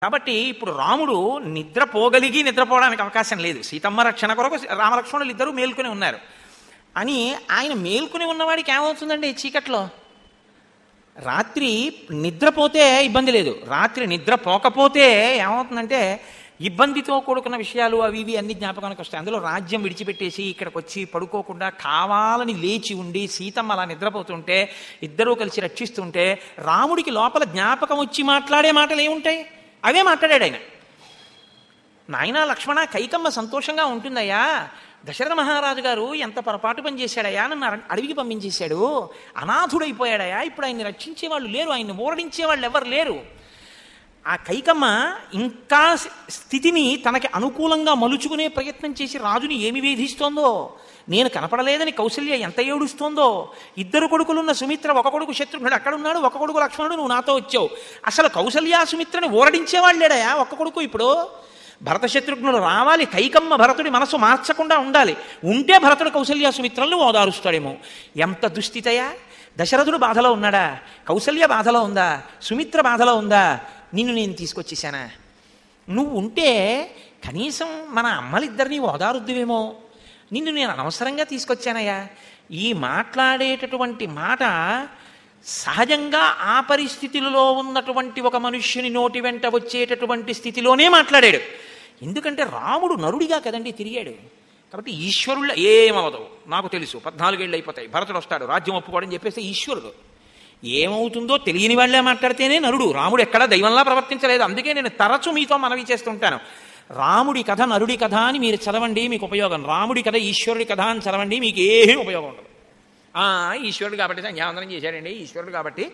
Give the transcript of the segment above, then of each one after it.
కాబట్టి ఇప్పుడు రాముడు నిద్రపోగలిగి నిద్రపోవడానికి అవకాశం లేదు. సీతమ్మ రక్షణ కొరకు రామలక్ష్మణులు ఇద్దరూ మేల్కొని ఉన్నారు అని ఆయన మేల్కొని ఉన్నవాడికి ఏమవుతుందండి చీకట్లో? రాత్రి నిద్రపోతే ఇబ్బంది లేదు, రాత్రి నిద్రపోకపోతే ఏమవుతుందంటే ఇబ్బందితో కూడుకున్న విషయాలు అవి ఇవి అన్ని జ్ఞాపకానికి వస్తాయి. అందులో రాజ్యం విడిచిపెట్టేసి ఇక్కడికి వచ్చి పడుకోకుండా కావాలని లేచి ఉండి సీతమ్మ అలా నిద్రపోతుంటే ఇద్దరూ కలిసి రక్షిస్తుంటే రాముడికి లోపల జ్ఞాపకం వచ్చి మాట్లాడే మాటలు ఏముంటాయి? అవే మాట్లాడాడు ఆయన. నాయనా లక్ష్మణ, కైకమ్మ సంతోషంగా ఉంటుందయ్యా, దశరథ మహారాజు గారు ఎంత పొరపాటు పని చేశాడయ్యా, నన్ను అడవికి పంపించేశాడు, అనాథుడైపోయాడయ్యా, ఇప్పుడు ఆయన్ని రక్షించేవాళ్ళు లేరు, ఆయన్ని ఊరడించేవాళ్ళు ఎవరు లేరు. ఆ కైకమ్మ ఇంకా స్థితిని తనకి అనుకూలంగా మలుచుకునే ప్రయత్నం చేసి రాజుని ఏమి వేధిస్తోందో, నేను కనపడలేదని కౌసల్య ఎంత ఏడుస్తోందో, ఇద్దరు కొడుకులున్న సుమిత్ర, ఒక కొడుకు శత్రుఘ్నుడు అక్కడున్నాడు, ఒక కొడుకు లక్ష్మణుడు, నువ్వు నాతో వచ్చావు. అసలు కౌసల్య సుమిత్రని ఊరడించేవాళ్ళు లేడయా ఒక్క కొడుకు. ఇప్పుడు భరత శత్రుఘ్నులు రావాలి, కైకమ్మ భరతుడి మనసు మార్చకుండా ఉండాలి, ఉంటే భరతుడు కౌసల్య సుమిత్రలను ఓదారుస్తాడేమో. ఎంత దుస్థితయా! దశరథుడు బాధలో ఉన్నాడా? కౌసల్య బాధలో ఉందా? సుమిత్ర బాధలో ఉందా? నిన్ను నేను తీసుకొచ్చేసానా? నువ్వు ఉంటే కనీసం మన అమ్మలిద్దరినీ ఓదారుద్దువేమో, నిన్ను నేను అనవసరంగా తీసుకొచ్చానయ్యా. ఈ మాట్లాడేటటువంటి మాట సహజంగా ఆ పరిస్థితులలో ఉన్నటువంటి ఒక మనుష్యుని నోటి వెంట వచ్చేటటువంటి స్థితిలోనే మాట్లాడాడు. ఎందుకంటే రాముడు నరుడిగా కదండి తిరిగాడు. కాబట్టి ఈశ్వరుళ్ళ ఏమవదు నాకు తెలుసు, 14 ఏళ్ళు అయిపోతాయి, భరతుడు వస్తాడు, రాజ్యం ఒప్పుకోవడం చెప్పేస్తే ఈశ్వరుడు. ఏమవుతుందో తెలియని వాళ్ళే మాట్లాడితేనే నరుడు. రాముడు ఎక్కడా దైవంలా ప్రవర్తించలేదు. అందుకే నేను తరచు మీతో మనవి చేస్తుంటాను, రాముడి కథ నరుడి కథ అని మీరు చదవండి, మీకు ఉపయోగం. రాముడి కథ ఈశ్వరుడి కథ అని చదవండి, మీకు ఏమీ ఉపయోగం ఉండదు. ఈశ్వరుడు కాబట్టి సంధ్యావందనం చేశాడండి, ఈశ్వరుడు కాబట్టి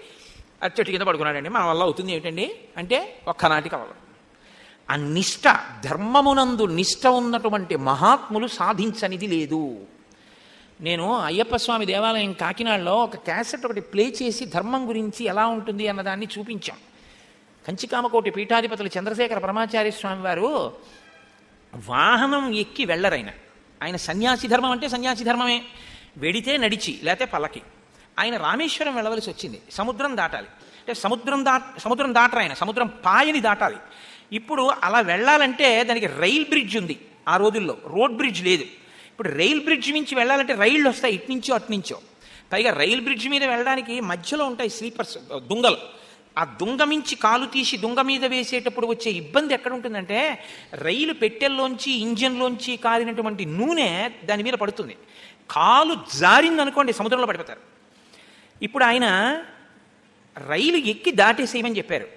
చెట్టు కింద పడుకున్నాడండి, మన వల్ల అవుతుంది ఏమిటండి అంటే ఒక్కనాటికి అవ్వదు. ఆ నిష్ట, ధర్మమునందు నిష్ట ఉన్నటువంటి మహాత్ములు సాధించనిది లేదు. నేను అయ్యప్ప స్వామి దేవాలయం కాకినాడలో ఒక క్యాసెట్ ఒకటి ప్లే చేసి ధర్మం గురించి ఎలా ఉంటుంది అన్నదాన్ని చూపించాం. కంచికామకోటి పీఠాధిపతులు చంద్రశేఖర పరమాచార్య స్వామి వారు వాహనం ఎక్కి వెళ్ళరైన, ఆయన సన్యాసి ధర్మం అంటే సన్యాసి ధర్మమే, వెడితే నడిచి లేకపోతే పల్లకి. ఆయన రామేశ్వరం వెళ్ళవలసి వచ్చింది, సముద్రం దాటాలి. అంటే సముద్రం దాటరు ఆయన, సముద్రం పాయని దాటాలి. ఇప్పుడు అలా వెళ్ళాలంటే దానికి రైల్ బ్రిడ్జ్ ఉంది, ఆ రోజుల్లో రోడ్ బ్రిడ్జ్ లేదు. ఇప్పుడు రైల్ బ్రిడ్జ్ మించి వెళ్ళాలంటే రైళ్ళు వస్తాయి ఇట్నుంచో అట్నుంచో. పైగా రైల్ బ్రిడ్జ్ మీద వెళ్ళడానికి మధ్యలో ఉంటాయి స్లీపర్స్, దుంగలు. ఆ దుంగ మించి కాలు తీసి దుంగ మీద వేసేటప్పుడు వచ్చే ఇబ్బంది ఎక్కడ ఉంటుందంటే రైలు పెట్టెల్లోంచి ఇంజన్లోంచి కారినటువంటి నూనె దాని మీద పడుతుంది, కాలు జారిందనుకోండి సముద్రంలో పడిపోతారు. ఇప్పుడు ఆయన రైలు ఎక్కి దాటేసేయమని చెప్పారు.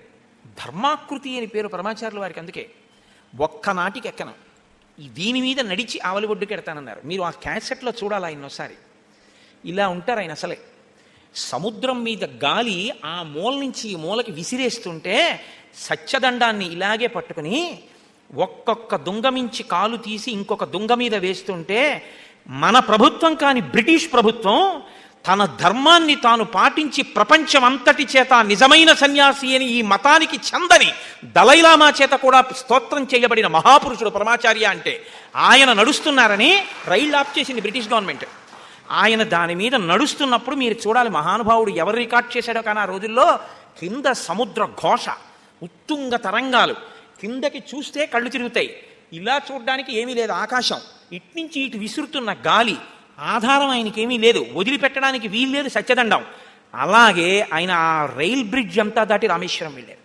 ధర్మాకృతి అని పేరు పరమాచార్యుల వారికి, అందుకే ఒక్కనాటికి ఎక్కను, దీని మీద నడిచి ఆవలి ఒడ్డుకి ఎడతానన్నారు. మీరు ఆ క్యాసెట్లో చూడాలి ఆయన ఒకసారి. ఇలా ఉంటారు ఆయన అసలే. సముద్రం మీద గాలి ఆ మూల నుంచి ఈ మూలకి విసిరేస్తుంటే సత్యదండాన్ని ఇలాగే పట్టుకుని ఒక్కొక్క దుంగ మించి కాలు తీసి ఇంకొక దుంగ మీద వేస్తుంటే మన ప్రభుత్వం కాని బ్రిటిష్ ప్రభుత్వం తన ధర్మాన్ని తాను పాటించి ప్రపంచమంతటి చేత నిజమైన సన్యాసి అని ఈ మతానికి చందని దలైలామా చేత కూడా స్తోత్రం చేయబడిన మహాపురుషుడు పరమాచార్య అంటే ఆయన నడుస్తున్నారని రైళ్ళు ఆఫ్ చేసింది బ్రిటిష్ గవర్నమెంట్. ఆయన దాని మీద నడుస్తున్నప్పుడు మీరు చూడాలి మహానుభావుడు ఎవరు రికార్డ్ చేశాడో. కానీ ఆ రోజుల్లో కింద సముద్ర ఘోష, ఉత్తుంగ తరంగాలు, కిందకి చూస్తే కళ్ళు తిరుగుతాయి, ఇలా చూడడానికి ఏమీ లేదు, ఆకాశం ఇట్నుంచి ఇటు విసురుతున్న గాలి, ఆధారం ఆయనకేమీ లేదు, వదిలిపెట్టడానికి వీలు లేదు, సత్యదండం. అలాగే ఆయన ఆ రైల్ బ్రిడ్జ్ అంతా దాటి రామేశ్వరం వెళ్ళారు.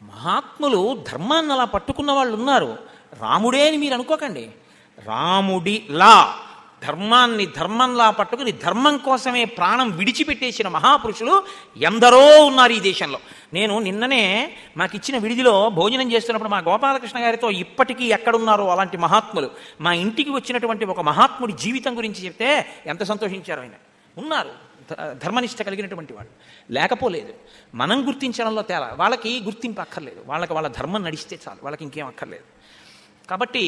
మహాత్ములు ధర్మాన్ని అలా పట్టుకున్న వాళ్ళు ఉన్నారు. రాముడే అని మీరు అనుకోకండి, రాముడిలా ధర్మాన్ని ధర్మంలా పట్టుకుని ధర్మం కోసమే ప్రాణం విడిచిపెట్టేసిన మహాపురుషులు ఎందరో ఉన్నారు ఈ దేశంలో. నేను నిన్ననే మాకిచ్చిన విడిదిలో భోజనం చేస్తున్నప్పుడు మా గోపాలకృష్ణ గారితో ఇప్పటికీ ఎక్కడున్నారో అలాంటి మహాత్ములు మా ఇంటికి వచ్చినటువంటి ఒక మహాత్ముడి జీవితం గురించి చెప్తే ఎంత సంతోషించారో. ఆయన ఉన్నారు, ధర్మనిష్ట కలిగినటువంటి వాళ్ళు, లేకపోలేదు. మనం గుర్తించడంలో తేలా, వాళ్ళకి గుర్తింపు అక్కర్లేదు, వాళ్ళకి వాళ్ళ ధర్మం నడిస్తే చాలు, వాళ్ళకి ఇంకేం అక్కర్లేదు. కాబట్టి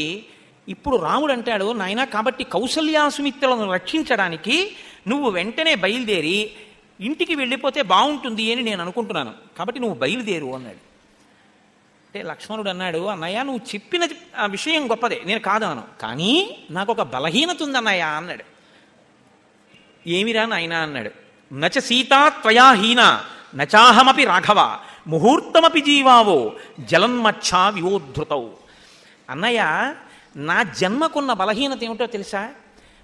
ఇప్పుడు రాముడు అంటాడు, నాయనా కాబట్టి కౌసల్యాసుమిత్రులను రక్షించడానికి నువ్వు వెంటనే బయలుదేరి ఇంటికి వెళ్ళిపోతే బాగుంటుంది అని నేను అనుకుంటున్నాను, కాబట్టి నువ్వు బయలుదేరు అన్నాడు. అంటే లక్ష్మణుడు అన్నాడు, అన్నయ్య నువ్వు చెప్పిన విషయం గొప్పదే, నేను కాదను, కానీ నాకు ఒక బలహీనత ఉంది అన్నయ్య అన్నాడు. ఏమిరా నాయనా అన్నాడు. నచ సీతా త్వయా హీన నచాహమపి రాఘవ, ముహూర్తమపి జీవావో జలన్మచ్చా వివోద్ధృతౌ. అన్నయ్య, నా జన్మకున్న బలహీనత ఏమిటో తెలుసా?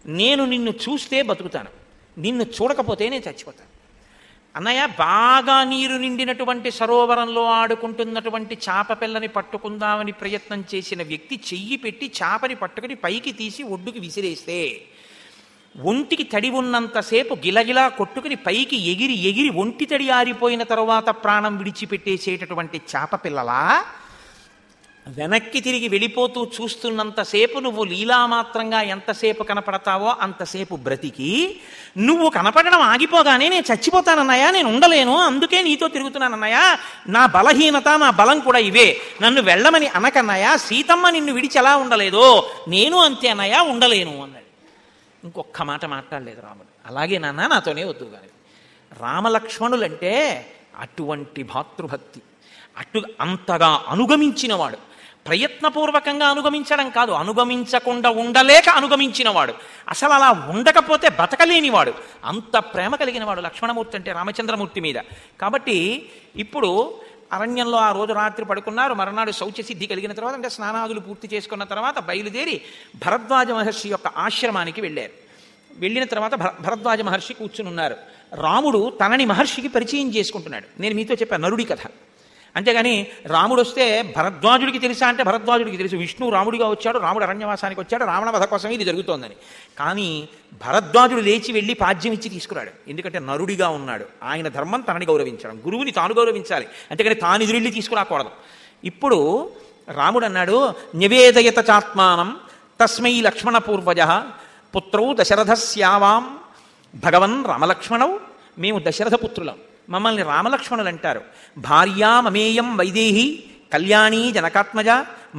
నేను నిన్ను చూస్తే బతుకుతాను, నిన్ను చూడకపోతే నేను చచ్చిపోతాను. అన్నయ్య, బాగా నీరు నిండినటువంటి సరోవరంలో ఆడుకుంటున్నటువంటి చాప పిల్లని పట్టుకుందామని ప్రయత్నం చేసిన వ్యక్తి చెయ్యి పెట్టి చాపని పట్టుకుని పైకి తీసి ఒడ్డుకి విసిరేస్తే ఒంటికి తడి ఉన్నంతసేపు గిలగిలా కొట్టుకుని పైకి ఎగిరి ఎగిరి ఒంటి తడి ఆరిపోయిన తరువాత ప్రాణం విడిచిపెట్టేసేటటువంటి చాప పిల్లలా వెనక్కి తిరిగి వెళ్ళిపోతూ చూస్తున్నంతసేపు నువ్వు లీలామాత్రంగా ఎంతసేపు కనపడతావో అంతసేపు బ్రతికి, నువ్వు కనపడడం ఆగిపోగానే నేను చచ్చిపోతానన్నయ్యా, నేను ఉండలేను, అందుకే నీతో తిరుగుతున్నానన్నయ్యా, నా బలహీనత నా బలం కూడా ఇవే, నన్ను వెళ్ళమని అనకన్నయ్యా, సీతమ్మ నిన్ను విడిచి ఎలా ఉండలేదో నేను అంతే అన్నయ్యా, ఉండలేను అన్నాడు. ఇంకొక్క మాట మాట్లాడలేదు రాముడు. అలాగే నాన్న, నాతోనే వద్దు కానీ. రామలక్ష్మణులంటే అటువంటి భాతృభక్తి, అంతగా అనుగమించినవాడు. ప్రయత్నపూర్వకంగా అనుగమించడం కాదు, అనుగమించకుండా ఉండలేక అనుగమించినవాడు, అసలు అలా ఉండకపోతే బతకలేనివాడు. అంత ప్రేమ కలిగినవాడు లక్ష్మణమూర్తి అంటే రామచంద్రమూర్తి మీద. కాబట్టి ఇప్పుడు అరణ్యంలో ఆ రోజు రాత్రి పడుకున్నారు. మరునాడు శౌచసిద్ధి కలిగిన తర్వాత, అంటే స్నానాదులు పూర్తి చేసుకున్న తర్వాత బయలుదేరి భరద్వాజ మహర్షి యొక్క ఆశ్రమానికి వెళ్ళారు. వెళ్ళిన తర్వాత భరద్వాజ మహర్షి కూర్చుని ఉన్నారు. రాముడు తనని మహర్షికి పరిచయం చేసుకుంటున్నాడు. నేను మీతో చెప్పాను నరుడి కథ. అంతేగాని రాముడు వస్తే భరద్వాజుడికి తెలుసా అంటే భరద్వాజుడికి తెలుసు, విష్ణువు రాముడిగా వచ్చాడు, రాముడు అరణ్యవాసానికి వచ్చాడు, రావణ వధ కోసం ఇది జరుగుతోందని. కానీ భరద్వాజుడు లేచి వెళ్ళి పాద్యం ఇచ్చి తీసుకురాడు. ఎందుకంటే నరుడిగా ఉన్నాడు, ఆయన ధర్మం తనని గౌరవించడం, గురువుని తాను గౌరవించాలి, అంతేగాని తాను ఎదురెళ్ళి తీసుకురాకూడదు. ఇప్పుడు రాముడు అన్నాడు, నివేదయత చాత్మానం తస్మై లక్ష్మణ పూర్వజ పుత్రౌ దశరథస్యావాం భగవన్ రామలక్ష్మణౌ. మేము దశరథ పుత్రులం, మమ్మల్ని రామలక్ష్మణులు అంటారు. భార్యా మమేయం వైదేహి కళ్యాణీ జనకాత్మజ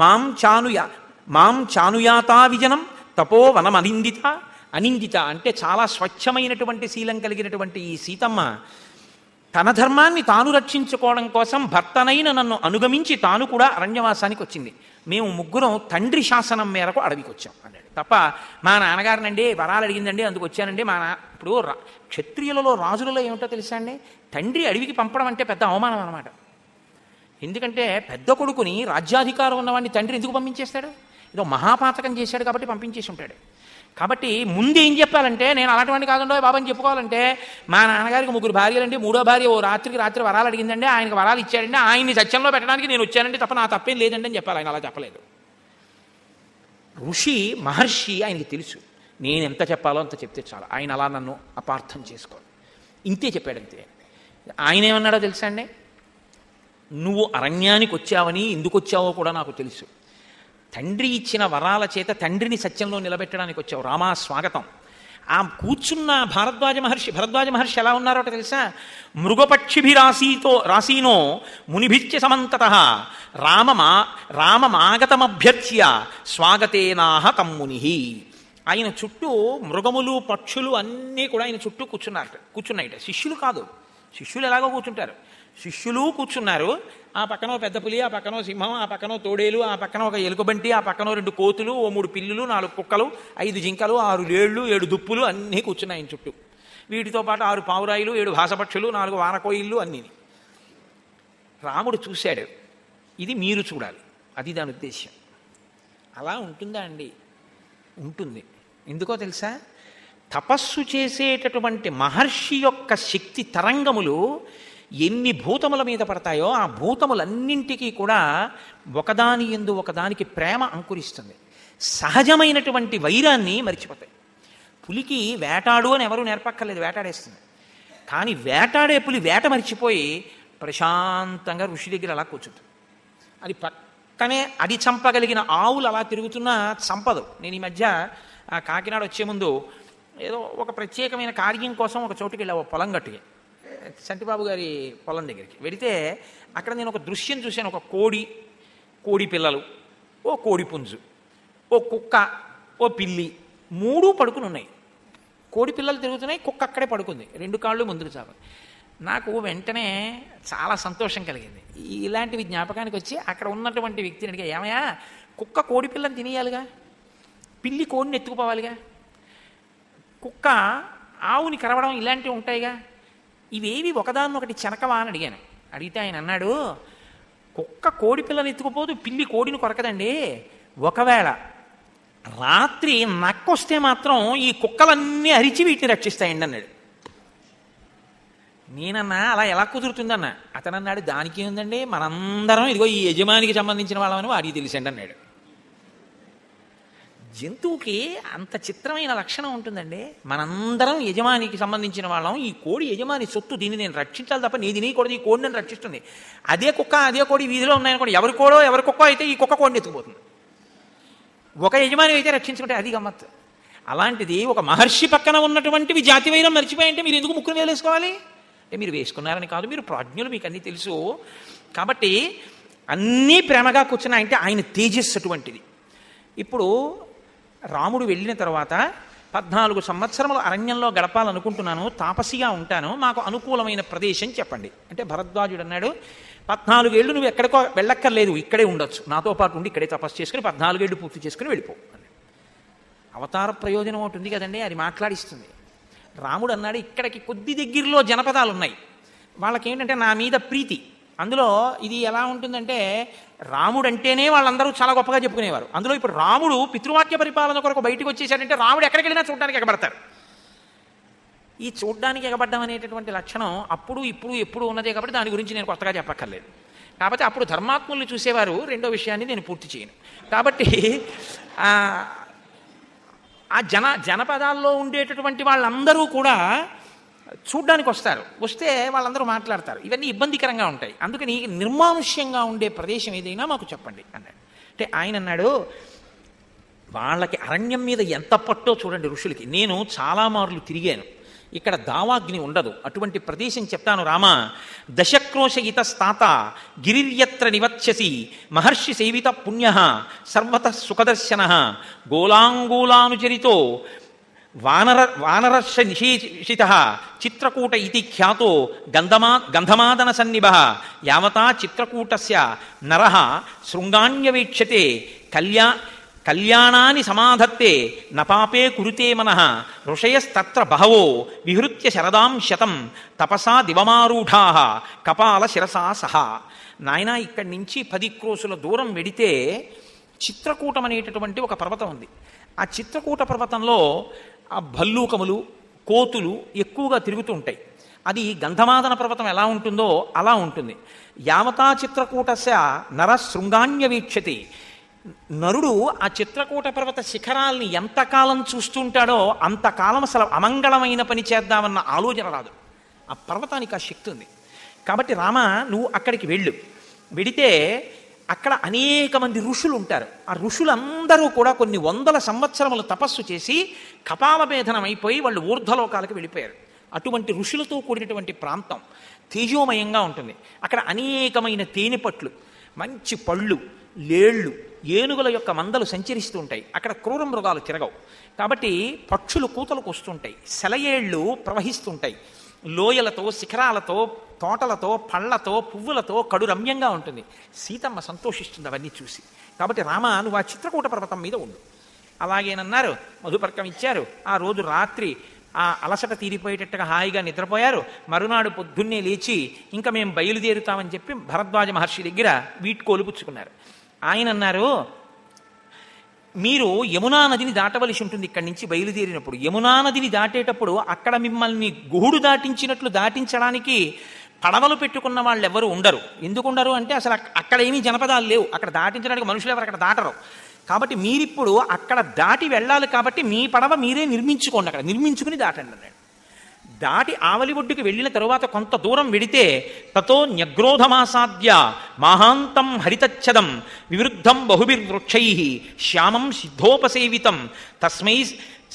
మాం చానుయాతా విజనం తపోవనం అనిందిత. అంటే చాలా స్వచ్ఛమైనటువంటి శీలం కలిగినటువంటి ఈ సీతమ్మ తన ధర్మాన్ని తాను రక్షించుకోవడం కోసం భర్తనైన నన్ను అనుగమించి తాను కూడా అరణ్యవాసానికి వచ్చింది. మేము ముగ్గురం తండ్రి శాసనం మేరకు అడవికి వచ్చాం అన్నాడు. తప్ప మా నాన్నగారినండి వరాలు అడిగిందండి అందుకు వచ్చానండి. ఇప్పుడు క్షత్రియులలో రాజులలో ఏమిటో తెలుసా అండి, తండ్రి అడవికి పంపడం అంటే పెద్ద అవమానం అన్నమాట. ఎందుకంటే పెద్ద కొడుకుని రాజ్యాధికారం ఉన్నవాడిని తండ్రి ఎందుకు పంపించేస్తాడు? ఏదో మహాపాతకం చేశాడు కాబట్టి పంపించేసి ఉంటాడు. కాబట్టి ముందు ఏం చెప్పాలంటే, నేను అలాంటి కాకుండా బాబాని చెప్పుకోవాలంటే, మా నాన్నగారికి 3 భార్యలండి, 3వ భార్య ఓ రాత్రి వరాలు అడిగిందండి, ఆయనకు వరాలు ఇచ్చాడండి, ఆయన్ని సత్యంలో పెట్టడానికి నేను వచ్చానండి తప్ప నా తప్పేం లేదండి అని చెప్పాలి. ఆయన అలా చెప్పలేదు. మహర్షి ఆయనకి తెలుసు, నేను ఎంత చెప్పాలో అంత చెప్తే చాలు, ఆయన అలా నన్ను అపార్థం చేసుకోవాలి, ఇంతే చెప్పాడంతే. ఆయన ఏమన్నాడో తెలుసా అండి, నువ్వు అరణ్యానికి వచ్చావని ఎందుకు వచ్చావో కూడా నాకు తెలుసు. తండ్రి ఇచ్చిన వరాల చేత తండ్రిని సత్యంలో నిలబెట్టడానికి వచ్చావు, రామా స్వాగతం. ఆ కూర్చున్న భరద్వాజ మహర్షి ఎలా ఉన్నారో తెలుసా? మృగపక్షిభిరాసీనో మునిభిత్య సమంతత రామమాగతమభ్యర్చ్య స్వాగతేనాహ తమ్ముని. ఆయన చుట్టూ మృగములు పక్షులు అన్నీ కూడా ఆయన చుట్టూ కూర్చున్నాయిట. శిష్యులు కాదు, శిష్యులు ఎలాగో కూర్చుంటారు, శిష్యులు కూర్చున్నారు. ఆ పక్కన పెద్ద పులి, ఆ పక్కన సింహం, ఆ పక్కన తోడేలు, ఆ పక్కన ఒక ఎలుకబంటి, ఆ పక్కన 2 కోతులు, ఓ 3 పిల్లులు, 4 కుక్కలు, 5 జింకలు, 6 లేళ్లు, 7 దుప్పులు అన్నీ కూర్చున్నాయి ఆయన చుట్టూ. వీటితో పాటు 6 పావురాయిలు, 7 భాసపక్షులు, 4 వానకోయిళ్ళు అన్నీ. రాముడు చూశాడు, ఇది మీరు చూడాలి, అది దాని ఉద్దేశ్యం. అలా ఉంటుందా అండి? ఉంటుంది. ఎందుకో తెలుసా? తపస్సు చేసేటటువంటి మహర్షి యొక్క శక్తి తరంగములు ఎన్ని భూతముల మీద పడతాయో ఆ భూతములన్నింటికీ కూడా ఒకదాని యందు ఒకదానికి ప్రేమ అంకురిస్తుంది. సహజమైనటువంటి వైరాన్ని మరిచిపోతాయి. పులికి వేటాడు అని ఎవరూ నేర్పక్కర్లేదు, వేటాడేస్తుంది. కానీ వేటాడే పులి వేట మరిచిపోయి ప్రశాంతంగా ఋషి దగ్గర అలా కూర్చుంటుంది. అది పక్కనే అది చంపగలిగిన ఆవులు అలా తిరుగుతున్నా చంపదు. నేను ఈ మధ్య కాకినాడ వచ్చే ముందు ఏదో ఒక ప్రత్యేకమైన కార్యం కోసం ఒక చోటుకి వెళ్ళా, ఓ పొలం గట్టుకి, సంటిబాబు గారి పొలం దగ్గరికి వెళితే అక్కడ నేను ఒక దృశ్యం చూశాను. ఒక కోడి పిల్లలు, ఓ కోడి పుంజు, ఓ కుక్క, ఓ పిల్లి, 3 పడుకుని ఉన్నాయి. కోడి పిల్లలు తిరుగుతున్నాయి, కుక్క అక్కడే పడుకుంది, 2 కాళ్ళు ముందుకు చాప. నాకు వెంటనే చాలా సంతోషం కలిగింది. ఇలాంటివి జ్ఞాపకానికి వచ్చి అక్కడ ఉన్నటువంటి వ్యక్తిని అడిగా, ఏమయ్యా, కుక్క కోడి పిల్లని తినేయాలిగా, పిల్లి కోడిని ఎత్తుకుపోవాలిగా, కుక్క ఆవుని కరవడం ఇలాంటివి ఉంటాయిగా, ఇవేవి ఒకదాన్నొకటి చెనకవా అని అడిగాను. అడిగితే ఆయన అన్నాడు, కుక్క కోడి పిల్లని ఎత్తుకుపోదు, పిల్లి కోడిని కొరకదండి. ఒకవేళ రాత్రి నక్కొస్తే మాత్రం ఈ కుక్కలన్నీ అరిచి వీటిని రక్షిస్తాయండి అన్నాడు. నేనన్నా అలా ఎలా కుదురుతుందన్నా. అతను అన్నాడు, దానికి ఏముందండి, మనందరం ఇదిగో ఈ యజమానికి సంబంధించిన వాళ్ళమని వాడికి తెలిసండి అన్నాడు. జంతువుకి అంత చిత్రమైన లక్షణం ఉంటుందండి. మనందరం యజమానికి సంబంధించిన వాళ్ళం, ఈ కోడి యజమాని సొత్తు, దీన్ని నేను రక్షించాలి తప్ప నీ తినకూడదు, ఈ కోడి నేను రక్షిస్తుంది. అదే కుక్క అదే కోడి వీధిలో ఉన్నాయనుకోండి, ఎవరి కోడో ఎవరి కుక్క అయితే ఈ కుక్క కోడిని ఎత్తుకుపోతుంది. ఒక యజమాని అయితే రక్షించుకుంటే అది గమ్మత్తు. అలాంటిది ఒక మహర్షి పక్కన ఉన్నటువంటివి జాతి వైరం మర్చిపోయంటే మీరు ఎందుకు ముక్కును వేలేసుకోవాలి అంటే, మీరు వేసుకున్నారని కాదు, మీరు ప్రాజ్ఞులు, మీకు అన్నీ తెలుసు. కాబట్టి అన్నీ ప్రేమగా కూర్చున్నాయంటే ఆయన తేజస్సు అటువంటిది. ఇప్పుడు రాముడు వెళ్ళిన తర్వాత 14 సంవత్సరములు అరణ్యంలో గడపాలనుకుంటున్నాను, తాపసిగా ఉంటాను, మాకు అనుకూలమైన ప్రదేశం చెప్పండి అంటే భరద్వాజుడు అన్నాడు, 14 ఏళ్ళు నువ్వు ఎక్కడికో వెళ్ళక్కర్లేదు, ఇక్కడే ఉండొచ్చు, నాతో పాటు ఉండి ఇక్కడే తపస్సు చేసుకుని 14 ఏళ్ళు పూర్తి చేసుకుని వెళ్ళిపో. అవతార ప్రయోజనం ఒకటి ఉంది కదండి, అది మాట్లాడిస్తుంది. రాముడు అన్నాడు, ఇక్కడికి కొద్ది దగ్గరలో జనపదాలు ఉన్నాయి, వాళ్ళకి ఏంటంటే నా మీద ప్రీతి. అందులో ఇది ఎలా ఉంటుందంటే, రాముడు అంటేనే వాళ్ళందరూ చాలా గొప్పగా చెప్పుకునేవారు. అందులో ఇప్పుడు రాముడు పితృవాక్య పరిపాలన కొరకు బయటకు వచ్చేసాడంటే రాముడు ఎక్కడికి వెళ్ళినా చూడడానికి ఎగబడతారు. ఈ చూడ్డానికి ఎగబడ్డం అనేటటువంటి లక్షణం అప్పుడు ఇప్పుడు ఎప్పుడు ఉన్నదే కాబట్టి దాని గురించి నేను కొత్తగా చెప్పక్కర్లేదు. కాబట్టి అప్పుడు ధర్మాత్ముల్ని చూసేవారు, రెండో విషయాన్ని నేను పూర్తి చేయను. కాబట్టి ఆ జనపదాల్లో ఉండేటటువంటి వాళ్ళందరూ కూడా చూడ్డానికి వస్తారు, వస్తే వాళ్ళందరూ మాట్లాడతారు, ఇవన్నీ ఇబ్బందికరంగా ఉంటాయి. అందుకని నిర్మానుష్యంగా ఉండే ప్రదేశం ఏదైనా మాకు చెప్పండి అన్నాడు. అంటే ఆయన అన్నాడు, వాళ్ళకి అరణ్యం మీద ఎంత పట్టో చూడండి ఋషులకి. నేను చాలా మార్లు తిరిగాను, ఇక్కడ దావాగ్ని ఉండదు, అటువంటి ప్రదేశం చెప్తాను రామ. దశక్రోశ ఇతస్తాత గిరిర్యత్ర నివత్స్యసి మహర్షి సేవిత పుణ్య సర్వత సుఖదర్శన గోలాంగూలానుచరితో వానరర్ష నిషేషిత చిత్రకూట ఇతి ఖ్యాతో గంధమాదన సన్నిభ యావతా చిత్రకూటస్య నరః శృంగాణ్యవేక్షతే కళ్యాణాని సమాధత్తే నపాపే కురుతే మనః ఋషయస్తత్ర బహవో విహృత్య శరదాం శతం తపసా దివమారూఢాః కపాల శిరసా సహా. నాయన ఇక్కడి నుంచి 10 క్రోసుల దూరం వెడితే చిత్రకూటం అనేటటువంటి ఒక పర్వతం ఉంది. ఆ చిత్రకూట పర్వతంలో ఆ భల్లూకములు కోతులు ఎక్కువగా తిరుగుతూ ఉంటాయి. అది గంధమాదన పర్వతం ఎలా ఉంటుందో అలా ఉంటుంది. యావతా చిత్రకూటస్య నర శృంగాణ్య వీక్షతి. నరుడు ఆ చిత్రకూట పర్వత శిఖరాల్ని ఎంతకాలం చూస్తుంటాడో అంతకాలం అసలు అమంగళమైన పని చేద్దామన్న ఆలోచన రాదు. ఆ పర్వతానికి ఆ శక్తి ఉంది. కాబట్టి రామ నువ్వు అక్కడికి వెడితే అక్కడ అనేక మంది ఋషులు ఉంటారు. ఆ ఋషులందరూ కూడా కొన్ని 100 సంవత్సరములు తపస్సు చేసి కపాలభేదనం అయిపోయి వాళ్ళు ఊర్ధ్వలోకాలకు వెళ్ళిపోయారు. అటువంటి ఋషులతో కూడినటువంటి ప్రాంతం తేజోమయంగా ఉంటుంది. అక్కడ అనేకమైన తేనెపట్లు, మంచి పళ్ళు, లేళ్ళు, ఏనుగుల యొక్క మందలు సంచరిస్తూ ఉంటాయి. అక్కడ క్రూర మృగాలు తిరగవు కాబట్టి పక్షులు కూతలకు వస్తుంటాయి, సెలయేళ్ళు ప్రవహిస్తుంటాయి. లోయలతో, శిఖరాలతో, తోటలతో, పళ్ళతో, పువ్వులతో కడు రమ్యంగా ఉంటుంది. సీతమ్మ సంతోషిస్తుంది అవన్నీ చూసి. కాబట్టి రామ నువ్వు ఆ చిత్రకూట పర్వతం మీద ఉండు. అలాగేనన్నారు. మధుపర్కం ఇచ్చారు. ఆ రోజు రాత్రి ఆ అలసట తీరిపోయేటట్టుగా హాయిగా నిద్రపోయారు. మరునాడు పొద్దున్నే లేచి ఇంకా మేము బయలుదేరుతామని చెప్పి భరద్వాజ మహర్షి దగ్గర వీడ్కోలు పుచ్చుకున్నారు. ఆయన అన్నారు, మీరు యమునా నదిని దాటవలసి ఉంటుంది. ఇక్కడి నుంచి బయలుదేరినప్పుడు యమునా నదిని దాటేటప్పుడు అక్కడ మిమ్మల్ని గుహుడు దాటించినట్లు దాటించడానికి పడవలు పెట్టుకున్న వాళ్ళు ఎవరు ఉండరు. ఎందుకు ఉండరు అంటే అసలు అక్కడ ఏమీ జనపదాలు లేవు. అక్కడ దాటించడానికి మనుషులు ఎవరు అక్కడ దాటరు. కాబట్టి మీరిప్పుడు అక్కడ దాటి వెళ్ళాలి కాబట్టి మీ పడవ మీరే నిర్మించుకోండి, అక్కడ నిర్మించుకుని దాటండి అన్నాడు. దాటి ఆవలి ఒడ్డుకి వెళ్ళిన తరువాత కొంత దూరం వెడితే తతో న్యగ్రోధమాసాద్య మహాంతం హరితచ్చదం వివృద్ధం బహుభిర్వృక్షై శ్యామం సిద్ధోపసేవితం తస్మై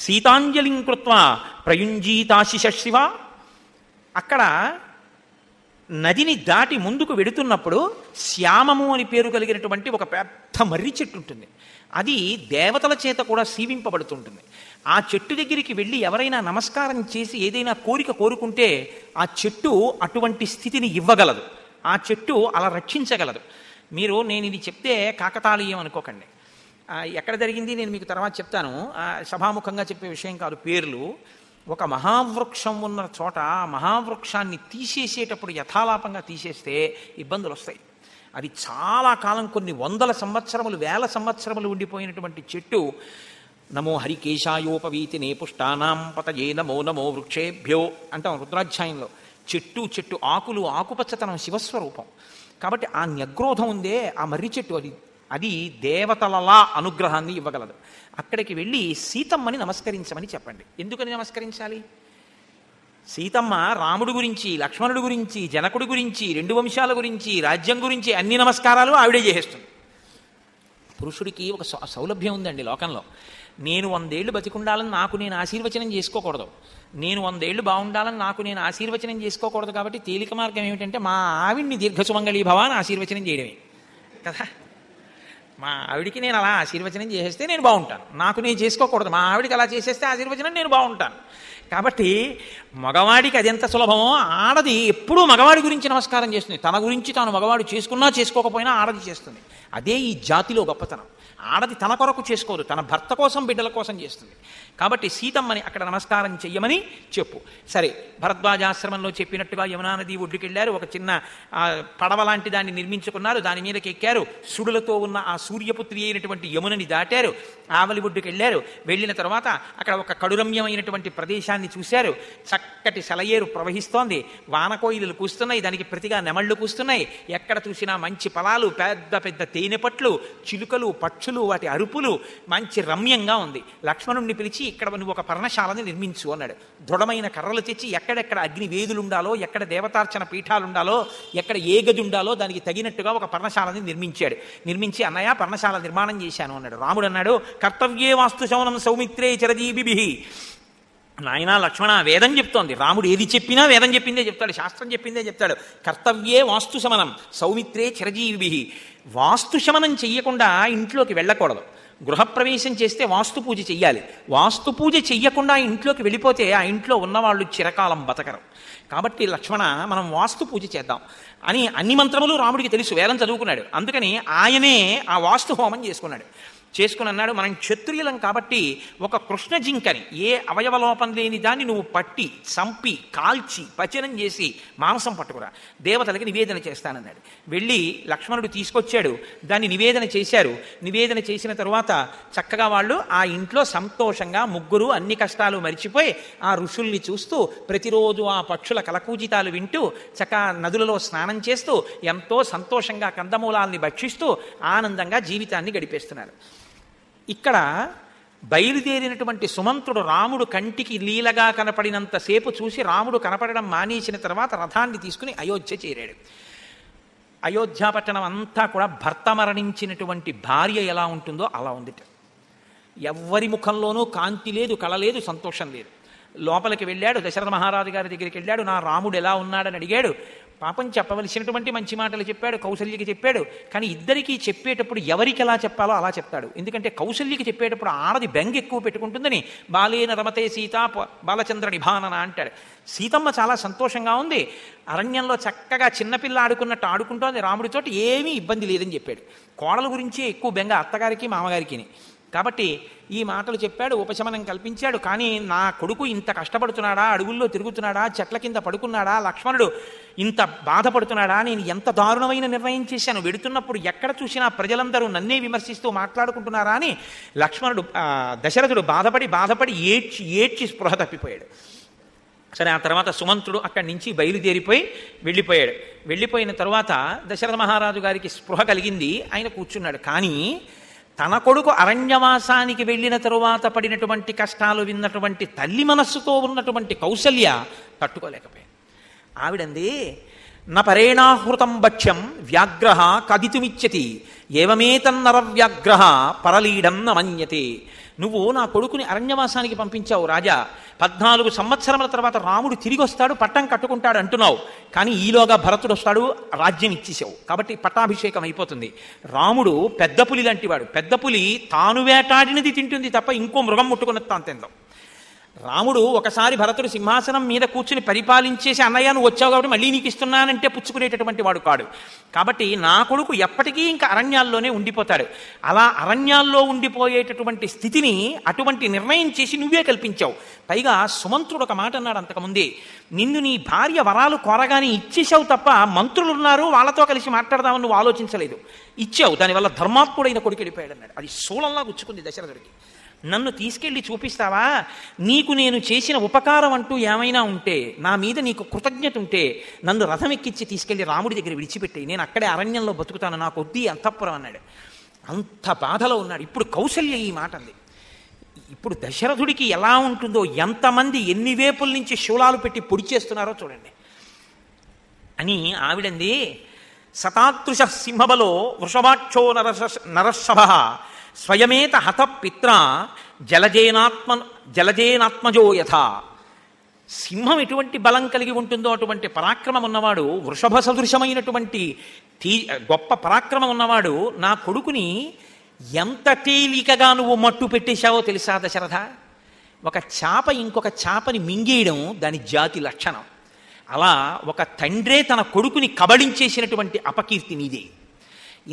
సీతాంజలిం కృత్వా ప్రయుంజీతాశిష శివ. అక్కడ నదిని దాటి ముందుకు వెడుతున్నప్పుడు శ్యామము అని పేరు కలిగినటువంటి ఒక పెద్ద మర్రి చెట్టు ఉంటుంది. అది దేవతల చేత కూడా సేవింపబడుతుంటుంది. ఆ చెట్టు దగ్గరికి వెళ్ళి ఎవరైనా నమస్కారం చేసి ఏదైనా కోరిక కోరుకుంటే ఆ చెట్టు అటువంటి స్థితిని ఇవ్వగలదు, ఆ చెట్టు అలా రక్షించగలదు. నేను ఇది చెప్తే కాకతాళీయం అనుకోకండి. ఎక్కడ జరిగింది నేను మీకు తర్వాత చెప్తాను, సభాముఖంగా చెప్పే విషయం కాదు పేర్లు. ఒక మహావృక్షం ఉన్న చోట మహావృక్షాన్ని తీసేసేటప్పుడు యథాలాపంగా తీసేస్తే ఇబ్బందులు వస్తాయి. అది చాలా కాలం, కొన్ని వందల సంవత్సరములు, వేల సంవత్సరములు ఉండిపోయినటువంటి చెట్టు. నమో హరికేశాయోపవీతినే పుష్టానాం పతయే నమో నమో వృక్షేభ్యో అంటాం రుద్రాధ్యాయంలో. చెట్టు ఆకులు, ఆకుపచ్చతనం శివస్వరూపం. కాబట్టి ఆ న్యగ్రోధం ఉందే, ఆ మర్రి చెట్టు, అది దేవతలలా అనుగ్రహాన్ని ఇవ్వగలదు. అక్కడికి వెళ్ళి సీతమ్మని నమస్కరించమని చెప్పండి. ఎందుకని నమస్కరించాలి? సీతమ్మ రాముడు గురించి, లక్ష్మణుడి గురించి, జనకుడి గురించి, 2 వంశాల గురించి, రాజ్యం గురించి అన్ని నమస్కారాలు ఆవిడే చేసేస్తుంది. పురుషుడికి ఒక సౌలభ్యం ఉందండి లోకంలో. నేను 100 ఏళ్ళు బతికుండాలని నాకు నేను ఆశీర్వచనం చేసుకోకూడదు, నేను 100 ఏళ్ళు బాగుండాలని నాకు నేను ఆశీర్వచనం చేసుకోకూడదు. కాబట్టి తేలిక మార్గం ఏమిటంటే మా ఆవిడ్ని దీర్ఘసుమంగళీ భవ అని ఆశీర్వచనం చేయడమే కదా. మా ఆవిడికి నేను అలా ఆశీర్వచనం చేసేస్తే నేను బాగుంటాను, నాకు నేను చేసుకోకూడదు. మా ఆవిడికి అలా చేసేస్తే ఆశీర్వచనం నేను బాగుంటాను. కాబట్టి మగవాడికి అది ఎంత సులభమో, ఆడది ఎప్పుడూ మగవాడి గురించి నమస్కారం చేస్తుంది. తన గురించి తాను మగవాడు చేసుకున్నా చేసుకోకపోయినా ఆడది చేస్తుంది. అదే ఈ జాతిలో గొప్పతనం. ఆడది తన కొరకు చేసుకోదు, తన భర్త కోసం, బిడ్డల కోసం చేస్తుంది. కాబట్టి సీతమ్మని అక్కడ నమస్కారం చెయ్యమని చెప్పు. సరే, భరద్వాజాశ్రమంలో చెప్పినట్టుగా యమునా నది ఒడ్డుకెళ్ళారు. ఒక చిన్న పడవ లాంటి దాన్ని నిర్మించుకున్నారు, దాని మీదకి ఎక్కారు. సుడులతో ఉన్న ఆ సూర్యపుత్రి అయినటువంటి యమునని దాటారు, ఆవలి ఒడ్డుకెళ్ళారు. వెళ్ళిన తర్వాత అక్కడ ఒక కడురమ్యమైనటువంటి ప్రదేశాన్ని చూశారు. చక్కటి సెలయేరు ప్రవహిస్తోంది, వానకోయిలు కూస్తున్నాయి, దానికి ప్రతిగా నెమళ్ళు కూస్తున్నాయి. ఎక్కడ చూసినా మంచి పొలాలు, పెద్ద పెద్ద తేనెపట్లు, చిలుకలు, పక్షులు, వాటి అరుపులు, మంచి రమ్యంగా ఉంది. లక్ష్మణుణ్ణి పిలిచి ఇక్కడ నువ్వు ఒక పర్ణశాలని నిర్మించు అన్నాడు. దృఢమైన కర్రలు తెచ్చి ఎక్కడెక్కడ అగ్ని వేదులు ఉండాలో, ఎక్కడ దేవతార్చన పీఠాలు ఉండాలో, ఎక్కడ ఏ గది ఉండాలో దానికి తగినట్టుగా ఒక పర్ణశాలని నిర్మించాడు. నిర్మించి అన్నయ్య పర్ణశాల నిర్మాణం చేశాను అన్నాడు. రాముడు అన్నాడు, కర్తవ్యే వాస్తు శౌనం సౌమిత్రే చరదీభిః. నాయనా లక్ష్మణ, వేదం చెప్తోంది. రాముడు ఏది చెప్పినా వేదం చెప్పిందే చెప్తాడు, శాస్త్రం చెప్పిందే చెప్తాడు. కర్తవ్యే వాస్తు శమనం సౌమిత్రే చిరజీవిభిః. వాస్తు శమనం చెయ్యకుండా ఇంట్లోకి వెళ్ళకూడదు. గృహప్రవేశం చేస్తే వాస్తు పూజ చెయ్యాలి. వాస్తు పూజ చెయ్యకుండా ఇంట్లోకి వెళ్ళిపోతే ఆ ఇంట్లో ఉన్నవాళ్ళు చిరకాలం బతకరు. కాబట్టి లక్ష్మణ, మనం వాస్తు పూజ చేద్దాం అని అన్ని మంత్రములు రాముడికి తెలుసు, వేదం చదువుకున్నాడు. అందుకని ఆయనే ఆ వాస్తు హోమం చేసుకున్నాడు. చేసుకుని అన్నాడు, మనం క్షత్రియులం కాబట్టి ఒక కృష్ణ జింకని, ఏ అవయవలోపం లేని దాన్ని నువ్వు పట్టి, చంపి, కాల్చి, పచనం చేసి మాంసం పట్టుకురా, దేవతలకి నివేదన చేస్తానన్నాడు. వెళ్ళి లక్ష్మణుడు తీసుకొచ్చాడు, దాన్ని నివేదన చేశారు. నివేదన చేసిన తరువాత చక్కగా వాళ్ళు ఆ ఇంట్లో సంతోషంగా ముగ్గురు అన్ని కష్టాలు మరిచిపోయి ఆ ఋషుల్ని చూస్తూ, ప్రతిరోజు ఆ పక్షుల కలకూజితాలు వింటూ, చక్కగా నదులలో స్నానం చేస్తూ, ఎంతో సంతోషంగా కందమూలాల్ని భక్షిస్తూ ఆనందంగా జీవితాన్ని గడిపేస్తున్నారు. ఇక్కడ బయలుదేరినటువంటి సుమంతుడు రాముడు కంటికి లీలగా కనపడినంతసేపు చూసి రాముడు కనపడడం మానేసిన తర్వాత రథాన్ని తీసుకుని అయోధ్య చేరాడు. అయోధ్యాపట్టణం అంతా కూడా భర్త మరణించినటువంటి భార్య ఎలా ఉంటుందో అలా ఉంది. ఎవ్వరి ముఖంలోనూ కాంతి లేదు, కళ లేదు, సంతోషం లేదు. లోపలికి వెళ్ళాడు, దశరథ మహారాజు గారి దగ్గరికి వెళ్ళాడు. నా రాముడు ఎలా ఉన్నాడని అడిగాడు. పాపం చెప్పవలసినటువంటి మంచి మాటలు చెప్పాడు, కౌసల్యకి చెప్పాడు. కానీ ఇద్దరికీ చెప్పేటప్పుడు ఎవరికి ఎలా చెప్పాలో అలా చెప్తాడు. ఎందుకంటే కౌసల్యకి చెప్పేటప్పుడు ఆడది బెంగ ఎక్కువ పెట్టుకుంటుందని బాలేన రమతే సీత బాలచంద్ర నిభానన అంటాడు. సీతమ్మ చాలా సంతోషంగా ఉంది, అరణ్యంలో చక్కగా చిన్నపిల్ల ఆడుకున్నట్టు ఆడుకుంటోంది, రాముడితోటి ఏమీ ఇబ్బంది లేదని చెప్పాడు. కోడల గురించి ఎక్కువ బెంగ అత్తగారికి మామగారికి. కాబట్టి ఈ మాటలు చెప్పాడు, ఉపశమనం కల్పించాడు. కానీ నా కొడుకు ఇంత కష్టపడుతున్నాడా, అడవుల్లో తిరుగుతున్నాడా, చెట్ల కింద పడుకున్నాడా, లక్ష్మణుడు ఇంత బాధపడుతున్నాడా, నేను ఎంత దారుణమైన నిర్ణయం చేశాను, వెడుతున్నప్పుడు ఎక్కడ చూసినా ప్రజలందరూ నన్నే విమర్శిస్తూ మాట్లాడుకుంటున్నారా అని దశరథుడు బాధపడి ఏడ్చి స్పృహ తప్పిపోయాడు. సరే, ఆ తర్వాత సుమంతుడు అక్కడి నుంచి బయలుదేరిపోయి వెళ్ళిపోయాడు. వెళ్ళిపోయిన తర్వాత దశరథ మహారాజు గారికి స్పృహ కలిగింది, ఆయన కూర్చున్నాడు. కానీ తన కొడుకు అరణ్యవాసానికి వెళ్ళిన తరువాత పడినటువంటి కష్టాలు విన్నటువంటి తల్లి మనస్సుతో ఉన్నటువంటి కౌసల్య తట్టుకోలేకపోయింది. ఆవిడంది, న పరేణాహృతం భక్ష్యం వ్యాఘ్రః కదితుమిచ్చతి ఏవమేతన్నర వ్యాఘ్రః పరలీడం న మన్యతే. నువ్వు నా కొడుకుని అరణ్యవాసానికి పంపించావు రాజా, 14 సంవత్సరముల తర్వాత రాముడు తిరిగి వస్తాడు, పట్టం కట్టుకుంటాడు అంటున్నావు. కానీ ఈలోగా భరతుడు వస్తాడు, రాజ్యం ఇచ్చేసావు. కాబట్టి పట్టాభిషేకం అయిపోతుంది. రాముడు పెద్ద పులి లాంటివాడు. పెద్ద పులి తాను వేటాడినది తింటుంది తప్ప ఇంకో మృగం ముట్టుకున్నది తాను తిందాం. రాముడు ఒకసారి భరతుడు సింహాసనం మీద కూర్చుని పరిపాలించేసి అన్నయ్య నువ్వు వచ్చావు కాబట్టి మళ్ళీ నీకు ఇస్తున్నానంటే పుచ్చుకునేటటువంటి వాడు కాడు. కాబట్టి నా కొడుకు ఎప్పటికీ ఇంకా అరణ్యాల్లోనే ఉండిపోతాడు. అలా అరణ్యాల్లో ఉండిపోయేటటువంటి స్థితిని అటువంటి నిర్ణయం చేసి నువ్వే కల్పించావు. పైగా సుమంత్రుడు ఒక మాట అన్నాడు అంతకుముందే, నిన్ను నీ భార్య వరాలు కోరగానే ఇచ్చేసావు తప్ప మంత్రులు ఉన్నారు వాళ్ళతో కలిసి మాట్లాడదామని నువ్వు ఆలోచించలేదు, ఇచ్చావు. దానివల్ల ధర్మాత్ముడైన కొడుకు వెళ్ళిపోయాడు అన్నాడు. అది శూలంలా గుచ్చుకుంది దశరథుడికి. నన్ను తీసుకెళ్ళి చూపిస్తావా? నీకు నేను చేసిన ఉపకారం అంటూ ఏమైనా ఉంటే, నా మీద నీకు కృతజ్ఞత ఉంటే నన్ను రథం ఎక్కించి తీసుకెళ్ళి రాముడి దగ్గర విడిచిపెట్టి నేను అక్కడే అరణ్యంలో బతుకుతాను, నాకు వద్ది అంతఃపురం అన్నాడు. అంత బాధలో ఉన్నాడు. ఇప్పుడు కౌసల్య ఈ మాట అంది. ఇప్పుడు దశరథుడికి ఎలా ఉంటుందో, ఎంతమంది ఎన్ని వేపుల నుంచి శూలాలు పెట్టి పొడి చేస్తున్నారో చూడండి అని ఆవిడంది. శతాదృశ సింహబలో వృషభాక్షో నరశభ స్వయమేత హత పిత్ర జలజేనాత్మజో యథ. సింహం ఎటువంటి బలం కలిగి ఉంటుందో అటువంటి పరాక్రమం ఉన్నవాడు, వృషభ సదృశమైనటువంటి గొప్ప పరాక్రమం ఉన్నవాడు నా కొడుకుని ఎంత తేలికగా నువ్వు మట్టు పెట్టేశావో తెలుసా దశరథ? ఒక చాప ఇంకొక చాపని మింగేయడం దాని జాతి లక్షణం. అలా ఒక తండ్రే తన కొడుకుని కబళించేసినటువంటి అపకీర్తి నీదే.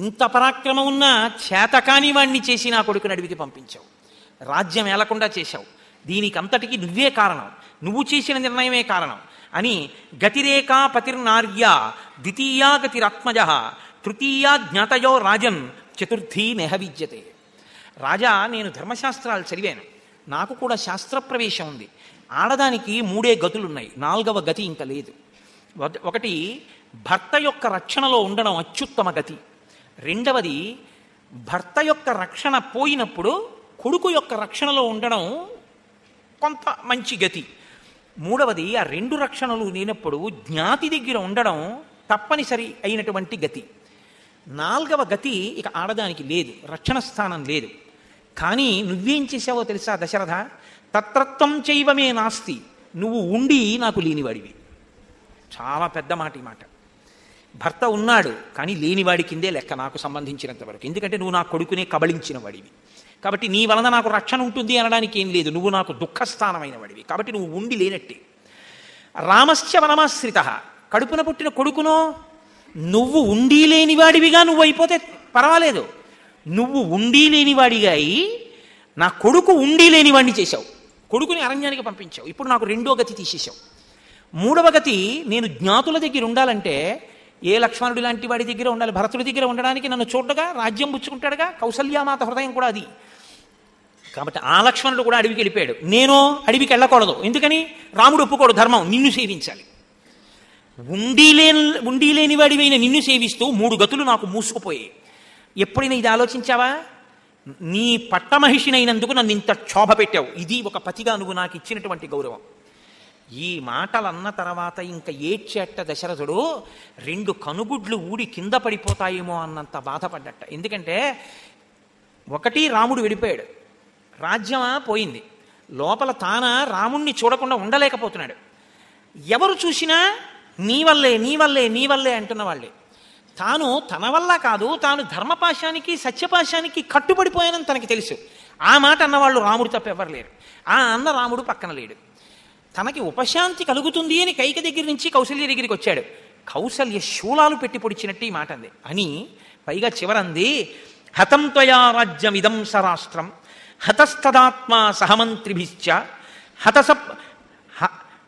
ఇంత పరాక్రమం ఉన్నా చేతకాని వాణ్ణి చేసి నా కొడుకుని అడవికి పంపించావు, రాజ్యం ఏలకుండా చేశావు. దీనికి అంతటికీ నువ్వే కారణం, నువ్వు చేసిన నిర్ణయమే కారణం అని గతిరేకా పతిర్నార్య ద్వితీయా గతిరాత్మజ తృతీయా జ్ఞాతయో రాజన్ చతుర్థీ నెహ విద్యతే. రాజా, నేను ధర్మశాస్త్రాలు చదివాను, నాకు కూడా శాస్త్రప్రవేశం ఉంది. ఆడదానికి 3 గతులున్నాయి, 4వ గతి ఇంకా లేదు. ఒకటి భర్త యొక్క రక్షణలో ఉండడం అత్యుత్తమ గతి. రెండవది భర్త యొక్క రక్షణ పోయినప్పుడు కొడుకు యొక్క రక్షణలో ఉండడం కొంత మంచి గతి. మూడవది ఆ 2 రక్షణలు లేనప్పుడు జ్ఞాతి దగ్గర ఉండడం తప్పనిసరి అయినటువంటి గతి. 4వ గతి ఇక ఆడదానికి లేదు, రక్షణ స్థానం లేదు. కానీ నువ్వేం చేశావో తెలుసా దశరథ? తత్రత్వం చైవమే నాస్తి, నువ్వు ఉండి నాకు లేనివాడివి. చాలా పెద్ద మాట ఈ మాట. భర్త ఉన్నాడు కానీ లేనివాడి కిందే లెక్క నాకు సంబంధించినంత వరకు. ఎందుకంటే నువ్వు నా కొడుకునే కబళించిన వాడివి కాబట్టి నీ వలన నాకు రక్షణ ఉంటుంది అనడానికి ఏం లేదు. నువ్వు నాకు దుఃఖస్థానమైన వాడివి కాబట్టి నువ్వు ఉండి లేనట్టే. రామశ్చ వనమాశ్రిత, కడుపున పుట్టిన కొడుకునో నువ్వు ఉండి లేనివాడివిగా నువ్వు అయిపోతే పర్వాలేదు. నువ్వు ఉండి లేనివాడిగా అయి నా కొడుకు ఉండి లేనివాడిని చేశావు, కొడుకుని అరణ్యానికి పంపించావు. ఇప్పుడు నాకు 2వ గతి తీసేశావు. 3వ గతి, నేను జ్ఞాతుల దగ్గర ఉండాలంటే ఏ లక్ష్మణుడి లాంటి వాడి దగ్గర ఉండాలి? భరతుడి దగ్గర ఉండడానికి నన్ను చూడగా రాజ్యం పుచ్చుకుంటాడుగా, కౌసల్యామాత హృదయం కూడా అది. కాబట్టి ఆ లక్ష్మణుడు కూడా అడవికి వెళ్ళిపోయాడు. నేను అడవికి వెళ్ళకూడదు, ఎందుకని? రాముడు ఒప్పుకోడు, ధర్మం నిన్ను సేవించాలి. ఉండి లేనివాడివైన నిన్ను సేవిస్తూ 3 గతులు నాకు మూసుకుపోయాయి. ఎప్పుడైనా ఇది ఆలోచించావా? నీ పట్టమహిషినైనందుకు నన్ను ఇంత క్షోభ పెట్టావు, ఇది ఒక పతిగా నువ్వు నాకు ఇచ్చినటువంటి గౌరవం. ఈ మాటలు అన్న తర్వాత ఇంకా ఏడ్చేట దశరథుడు 2 కనుగుడ్లు ఊడి కింద పడిపోతాయేమో అన్నంత బాధపడ్డట. ఎందుకంటే ఒకటి రాముడు వెళ్ళిపోయాడు, రాజ్యమా పోయింది, లోపల తాన రాముణ్ణి చూడకుండా ఉండలేకపోతున్నాడు. ఎవరు చూసినా నీ వల్లే నీ వల్లే నీ వల్లే అంటున్న వాళ్ళే. తాను తన వల్ల కాదు, తాను ధర్మపాశానికి సత్యపాశానికి కట్టుబడిపోయానని తనకి తెలుసు. ఆ మాట అన్నవాళ్ళు రాముడు తప్ప ఎవరు లేరు. ఆ అన్న రాముడు పక్కన లేడు. తనకి ఉపశాంతి కలుగుతుంది అని కైక దగ్గర నుంచి కౌసల్య దగ్గరికి వచ్చాడు. కౌసల్య శూలాలు పెట్టి పొడిచినట్టు ఈ మాట అంది అని పైగా చివరంది, హతం త్వయా రాజ్యమిదం సరాష్ట్రం హతస్తదాత్మా సహమంత్రిభిశ్చ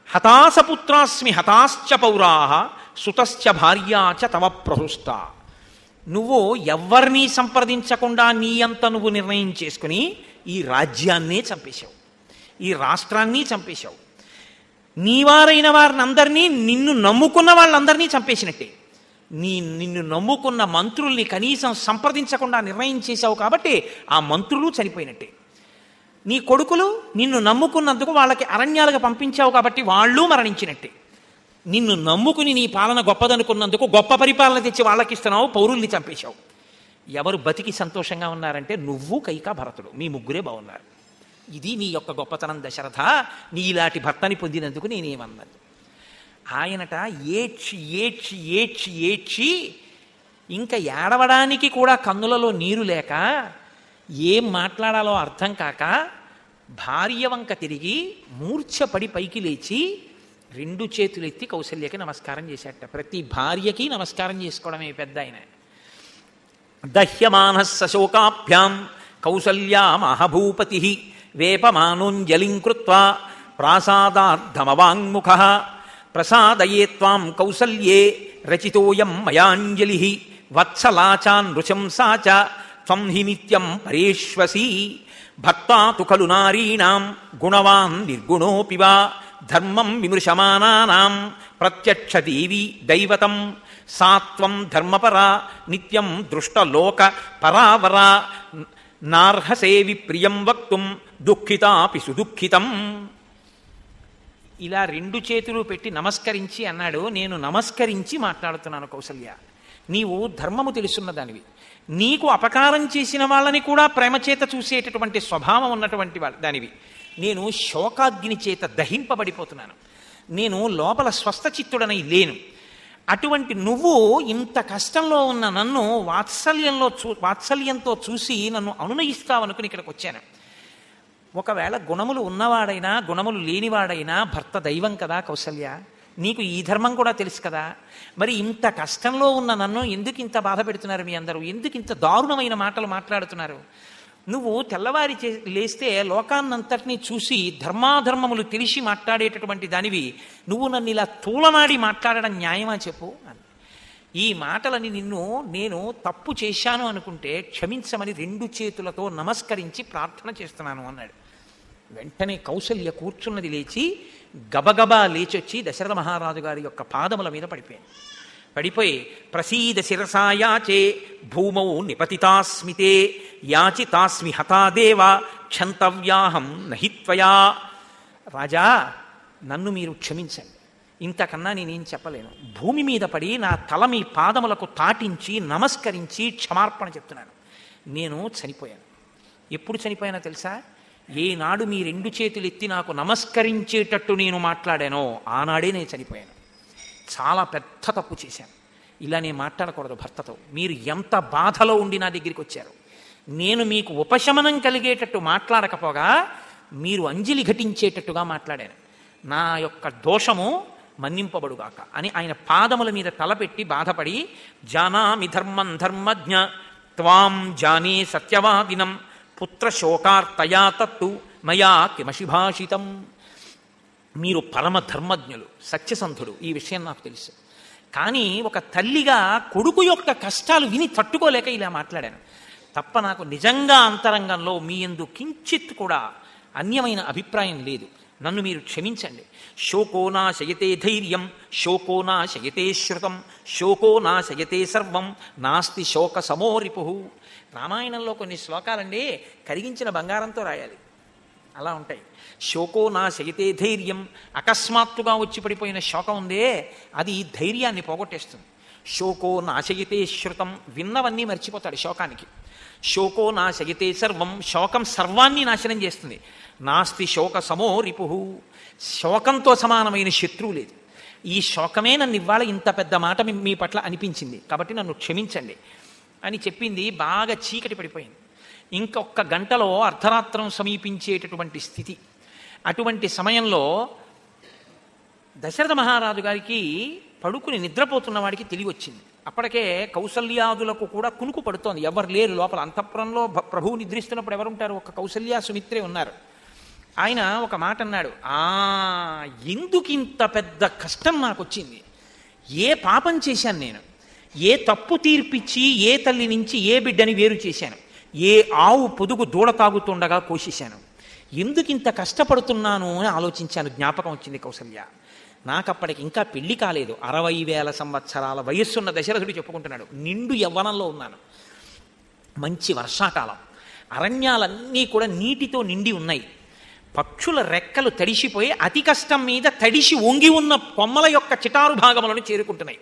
హతాసపుత్రాస్మి హతాశ్చ పౌరాః సుతశ్చ భార్యాచ తవ ప్రహృష్ట. నువ్వు ఎవరినీ సంప్రదించకుండా నీ అంత నువ్వు నిర్ణయం చేసుకుని ఈ రాజ్యాన్నే చంపేశావు, ఈ రాష్ట్రాన్ని చంపేశావు. నీవారైన వారిని అందరినీ, నిన్ను నమ్ముకున్న వాళ్ళందరినీ చంపేసినట్టే. నిన్ను నమ్ముకున్న మంత్రుల్ని కనీసం సంప్రదించకుండా నిర్ణయం చేశావు కాబట్టి ఆ మంత్రులు చనిపోయినట్టే. నీ కొడుకులు నిన్ను నమ్ముకున్నందుకు వాళ్ళకి అరణ్యాలుగా పంపించావు కాబట్టి వాళ్ళు మరణించినట్టే. నిన్ను నమ్ముకుని నీ పాలన గొప్పదనుకున్నందుకు గొప్ప పరిపాలన తెచ్చి వాళ్ళకి ఇస్తున్నావు, పౌరుల్ని చంపేశావు. ఎవరు బతికి సంతోషంగా ఉన్నారంటే నువ్వు, కైక, భరతుడు, మీ ముగ్గురే బాగున్నారు. ఇది నీ యొక్క గొప్పతనం దశరథ, నీ ఇలాంటి భర్తని పొందినందుకు నేనేమన్నది. ఆయనట ఏడ్చి ఏడ్చి ఏడ్చి ఏడ్చి ఇంకా ఏడవడానికి కూడా కన్నులలో నీరు లేక ఏం మాట్లాడాలో అర్థం కాక భార్య వంక తిరిగి మూర్ఛపడి పైకి లేచి 2 చేతులెత్తి కౌసల్యకి నమస్కారం చేశాట. ప్రతి భార్యకి నమస్కారం చేసుకోవడమే పెద్ద ఆయన. దహ్యమానస్స శోకాభ్యాం కౌసల్యా మహాభూపతి వేపమానోంజలిం కృత్వా ప్రాసాదార్థమవాంగ్ముఖ ప్రసాదయే త్వాం కౌసల్యే రచితోయం మయాంజలి వత్సలాచాన్ నృశంసా చ త్వం హి నిత్యం పరేష్వసి భక్తా తు ఖలు నారీణాం గుణవాన్ నిర్గుణోపి వా ధర్మం విమృశమానానాం ప్రత్యక్ష దేవి దైవతం సాత్వం ధర్మపరా నిత్యం దృష్టలోక పరావరా నార్హసే విప్రియం వక్తుం దుఃఖితాపి సుదుఃఖితం. ఇలా 2 చేతులు పెట్టి నమస్కరించి అన్నాడు, నేను నమస్కరించి మాట్లాడుతున్నాను కౌసల్య, నీవు ధర్మము తెలుసున్న దానివి, నీకు అపకారం చేసిన వాళ్ళని కూడా ప్రేమ చేత చూసేటటువంటి స్వభావం ఉన్నటువంటి దానివి. నేను శోకాగ్ని చేత దహింపబడిపోతున్నాను, నేను లోపల స్వస్థచిత్తుడనై లేను. అటువంటి నువ్వు ఇంత కష్టంలో ఉన్న నన్ను వాత్సల్యంతో చూసి నన్ను అనునయిస్తావనుకుని ఇక్కడికి వచ్చాను. ఒకవేళ గుణములు ఉన్నవాడైనా గుణములు లేనివాడైనా భర్త దైవం కదా కౌసల్య, నీకు ఈ ధర్మం కూడా తెలుసు కదా. మరి ఇంత కష్టంలో ఉన్న నన్ను ఎందుకు ఇంత బాధ పెడుతున్నారు మీ అందరూ? ఎందుకు ఇంత దారుణమైన మాటలు మాట్లాడుతున్నారు? నువ్వు తెల్లవారి లేస్తే లోకాన్నంతటినీ చూసి ధర్మాధర్మములు తెలిసి మాట్లాడేటటువంటి దానివి, నువ్వు నన్ను ఇలా తూలనాడి మాట్లాడడం న్యాయమా చెప్పు అని. ఈ మాటలని నేను తప్పు చేశాను అనుకుంటే క్షమించమని 2 చేతులతో నమస్కరించి ప్రార్థన చేస్తున్నాను అన్నాడు. వెంటనే కౌసల్య కూర్చున్నది లేచి గబగబా లేచొచ్చి దశరథ మహారాజు గారి యొక్క పాదముల మీద పడిపోయి ప్రసీద శిరసాయాచే భూమౌ నిపతితాస్మితే యాచితాస్మి హతాదేవ క్షంతవ్యాహం నహిత్వయా. రాజా, నన్ను మీరు క్షమించండి, ఇంతకన్నా నేనేం చెప్పలేను. భూమి మీద పడి నా తల మీ పాదములకు తాటించి నమస్కరించి క్షమార్పణ చెప్తున్నాను. నేను చనిపోయాను. ఎప్పుడు చనిపోయానో తెలుసా? ఏనాడు మీ 2 చేతులు ఎత్తి నాకు నమస్కరించేటట్టు నేను మాట్లాడానో ఆనాడే నేను చనిపోయాను. చాలా పెద్ద తప్పు చేశాను. ఇలా నేను మాట్లాడకూడదు భర్తతో. మీరు ఎంత బాధలో ఉండి నా దగ్గరికి వచ్చారు, నేను మీకు ఉపశమనం కలిగేటట్టు మాట్లాడకపోగా మీరు అంజలి ఘటించేటట్టుగా మాట్లాడాను. నా యొక్క దోషము మన్నింపబడుగాక అని ఆయన పాదముల మీద తలపెట్టి బాధపడి, జానామి ధర్మం ధర్మజ్ఞ త్వాం జానే సత్యవాదినం పుత్రశోకార్తయా తత్తు మయా కిమశిభాషితం. మీరు పరమ ధర్మజ్ఞులు, సత్యసంధుడు, ఈ విషయం నాకు తెలుసు. కానీ ఒక తల్లిగా కొడుకు యొక్క కష్టాలు విని తట్టుకోలేక ఇలా మాట్లాడాను తప్ప నాకు నిజంగా అంతరంగంలో మీ యందు కించిత్ కూడా అన్యమైన అభిప్రాయం లేదు. నన్ను మీరు క్షమించండి. శోకో నాశయతే ధైర్యం శోకో నాశయతే శ్రుతం శోకో నాశయతే సర్వం నాస్తి శోక సమోరిపు. రామాయణంలో కొన్ని శ్లోకాలండి కరిగించిన బంగారంతో రాయాలి, అలా ఉంటాయి. శోకో నాశయతే ధైర్యం, అకస్మాత్తుగా వచ్చి పడిపోయిన శోకం ఉందే అది ధైర్యాన్ని పోగొట్టేస్తుంది. శోకో నాశయతే శ్రుతం, విన్నవన్నీ మర్చిపోతాడు శోకానికి. శోకో నాశయతే సర్వం, శోకం సర్వాన్ని నాశనం చేస్తుంది. నాస్తి శోక సమో రిపు, శోకంతో సమానమైన శత్రువు లేదు. ఈ శోకమే నన్ను ఇవాళ ఇంత పెద్ద మాట మీ పట్ల అనిపించింది, కాబట్టి నన్ను క్షమించండి అని చెప్పింది. బాగా చీకటి పడిపోయింది. ఇంకొక గంటలో అర్ధరాత్రం సమీపించేటటువంటి స్థితి. అటువంటి సమయంలో దశరథ మహారాజు గారికి పడుకుని నిద్రపోతున్న వాడికి తెలివి వచ్చింది. అప్పటికే కౌసల్యాదులకు కూడా కునుకు పడుతోంది. ఎవరు లేరు లోపల. అంతఃపురంలో ప్రభువు నిద్రిస్తున్నప్పుడు ఎవరుంటారు? ఒక కౌసల్య సుమిత్రే ఉన్నారు. ఆయన ఒక మాట అన్నాడు, ఎందుకు ఇంత పెద్ద కష్టం నాకు వచ్చింది? ఏ పాపం చేశాను నేను? ఏ తప్పు తీర్పిచ్చి ఏ తల్లి నుంచి ఏ బిడ్డని వేరు చేశాను? ఏ ఆవు పొదుగు దూడ తాగుతుండగా కోసేశాను? ఎందుకు ఇంత కష్టపడుతున్నాను అని ఆలోచించాను. జ్ఞాపకం వచ్చింది కౌసల్య. నాకప్పటికి ఇంకా పెళ్లి కాలేదు. 60,000 సంవత్సరాల వయస్సున్న దశరథుడు చెప్పుకుంటున్నాడు, నిండు యవ్వనంలో ఉన్నాను. మంచి వర్షాకాలం, అరణ్యాలన్నీ కూడా నీటితో నిండి ఉన్నాయి. పక్షుల రెక్కలు తడిసిపోయి అతి కష్టం మీద తడిసి వంగి ఉన్న కొమ్మల యొక్క చిటారు భాగములను చేరుకుంటున్నాయి.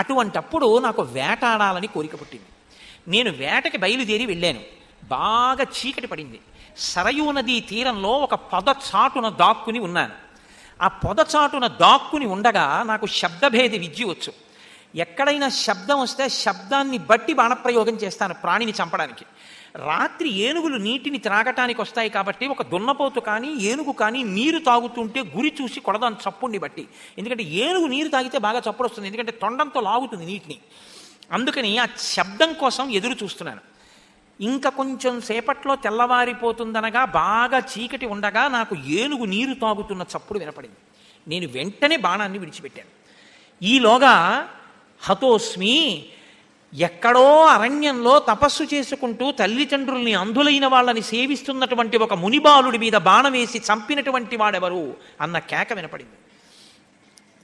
అటువంటప్పుడు నాకు వేటాడాలని కోరిక పుట్టింది. నేను వేటకి బయలుదేరి వెళ్ళాను. బాగా చీకటి పడింది. సరయూ నదీ తీరంలో ఒక పొదచాటున దాక్కుని ఉన్నాను. ఆ పొదచాటున దాక్కుని ఉండగా నాకు శబ్దభేది విద్య వచ్చు. ఎక్కడైనా శబ్దం వస్తే శబ్దాన్ని బట్టి బాణప్రయోగం చేస్తాను ప్రాణిని చంపడానికి. రాత్రి ఏనుగులు నీటిని త్రాగటానికి వస్తాయి కాబట్టి ఒక దున్నపోతు కానీ ఏనుగు కానీ నీరు తాగుతుంటే గురి చూసి కొడదాను చప్పుడిని బట్టి. ఎందుకంటే ఏనుగు నీరు తాగితే బాగా చప్పుడు వస్తుంది, ఎందుకంటే తొండంతో లాగుతుంది నీటిని. అందుకని ఆ శబ్దం కోసం ఎదురు చూస్తున్నాను. ఇంకా కొంచెం సేపట్లో తెల్లవారిపోతుందనగా బాగా చీకటి ఉండగా నాకు ఏనుగు నీరు తాగుతున్న చప్పుడు వినపడింది. నేను వెంటనే బాణాన్ని విడిచిపెట్టాను. ఈలోగా హతోస్మి, ఎక్కడో అరణ్యంలో తపస్సు చేసుకుంటూ తల్లిదండ్రుల్ని అంధులైన వాళ్ళని సేవిస్తున్నటువంటి ఒక మునిబాలుడి మీద బాణం వేసి చంపినటువంటి వాడెవరు అన్న కేక వినపడింది.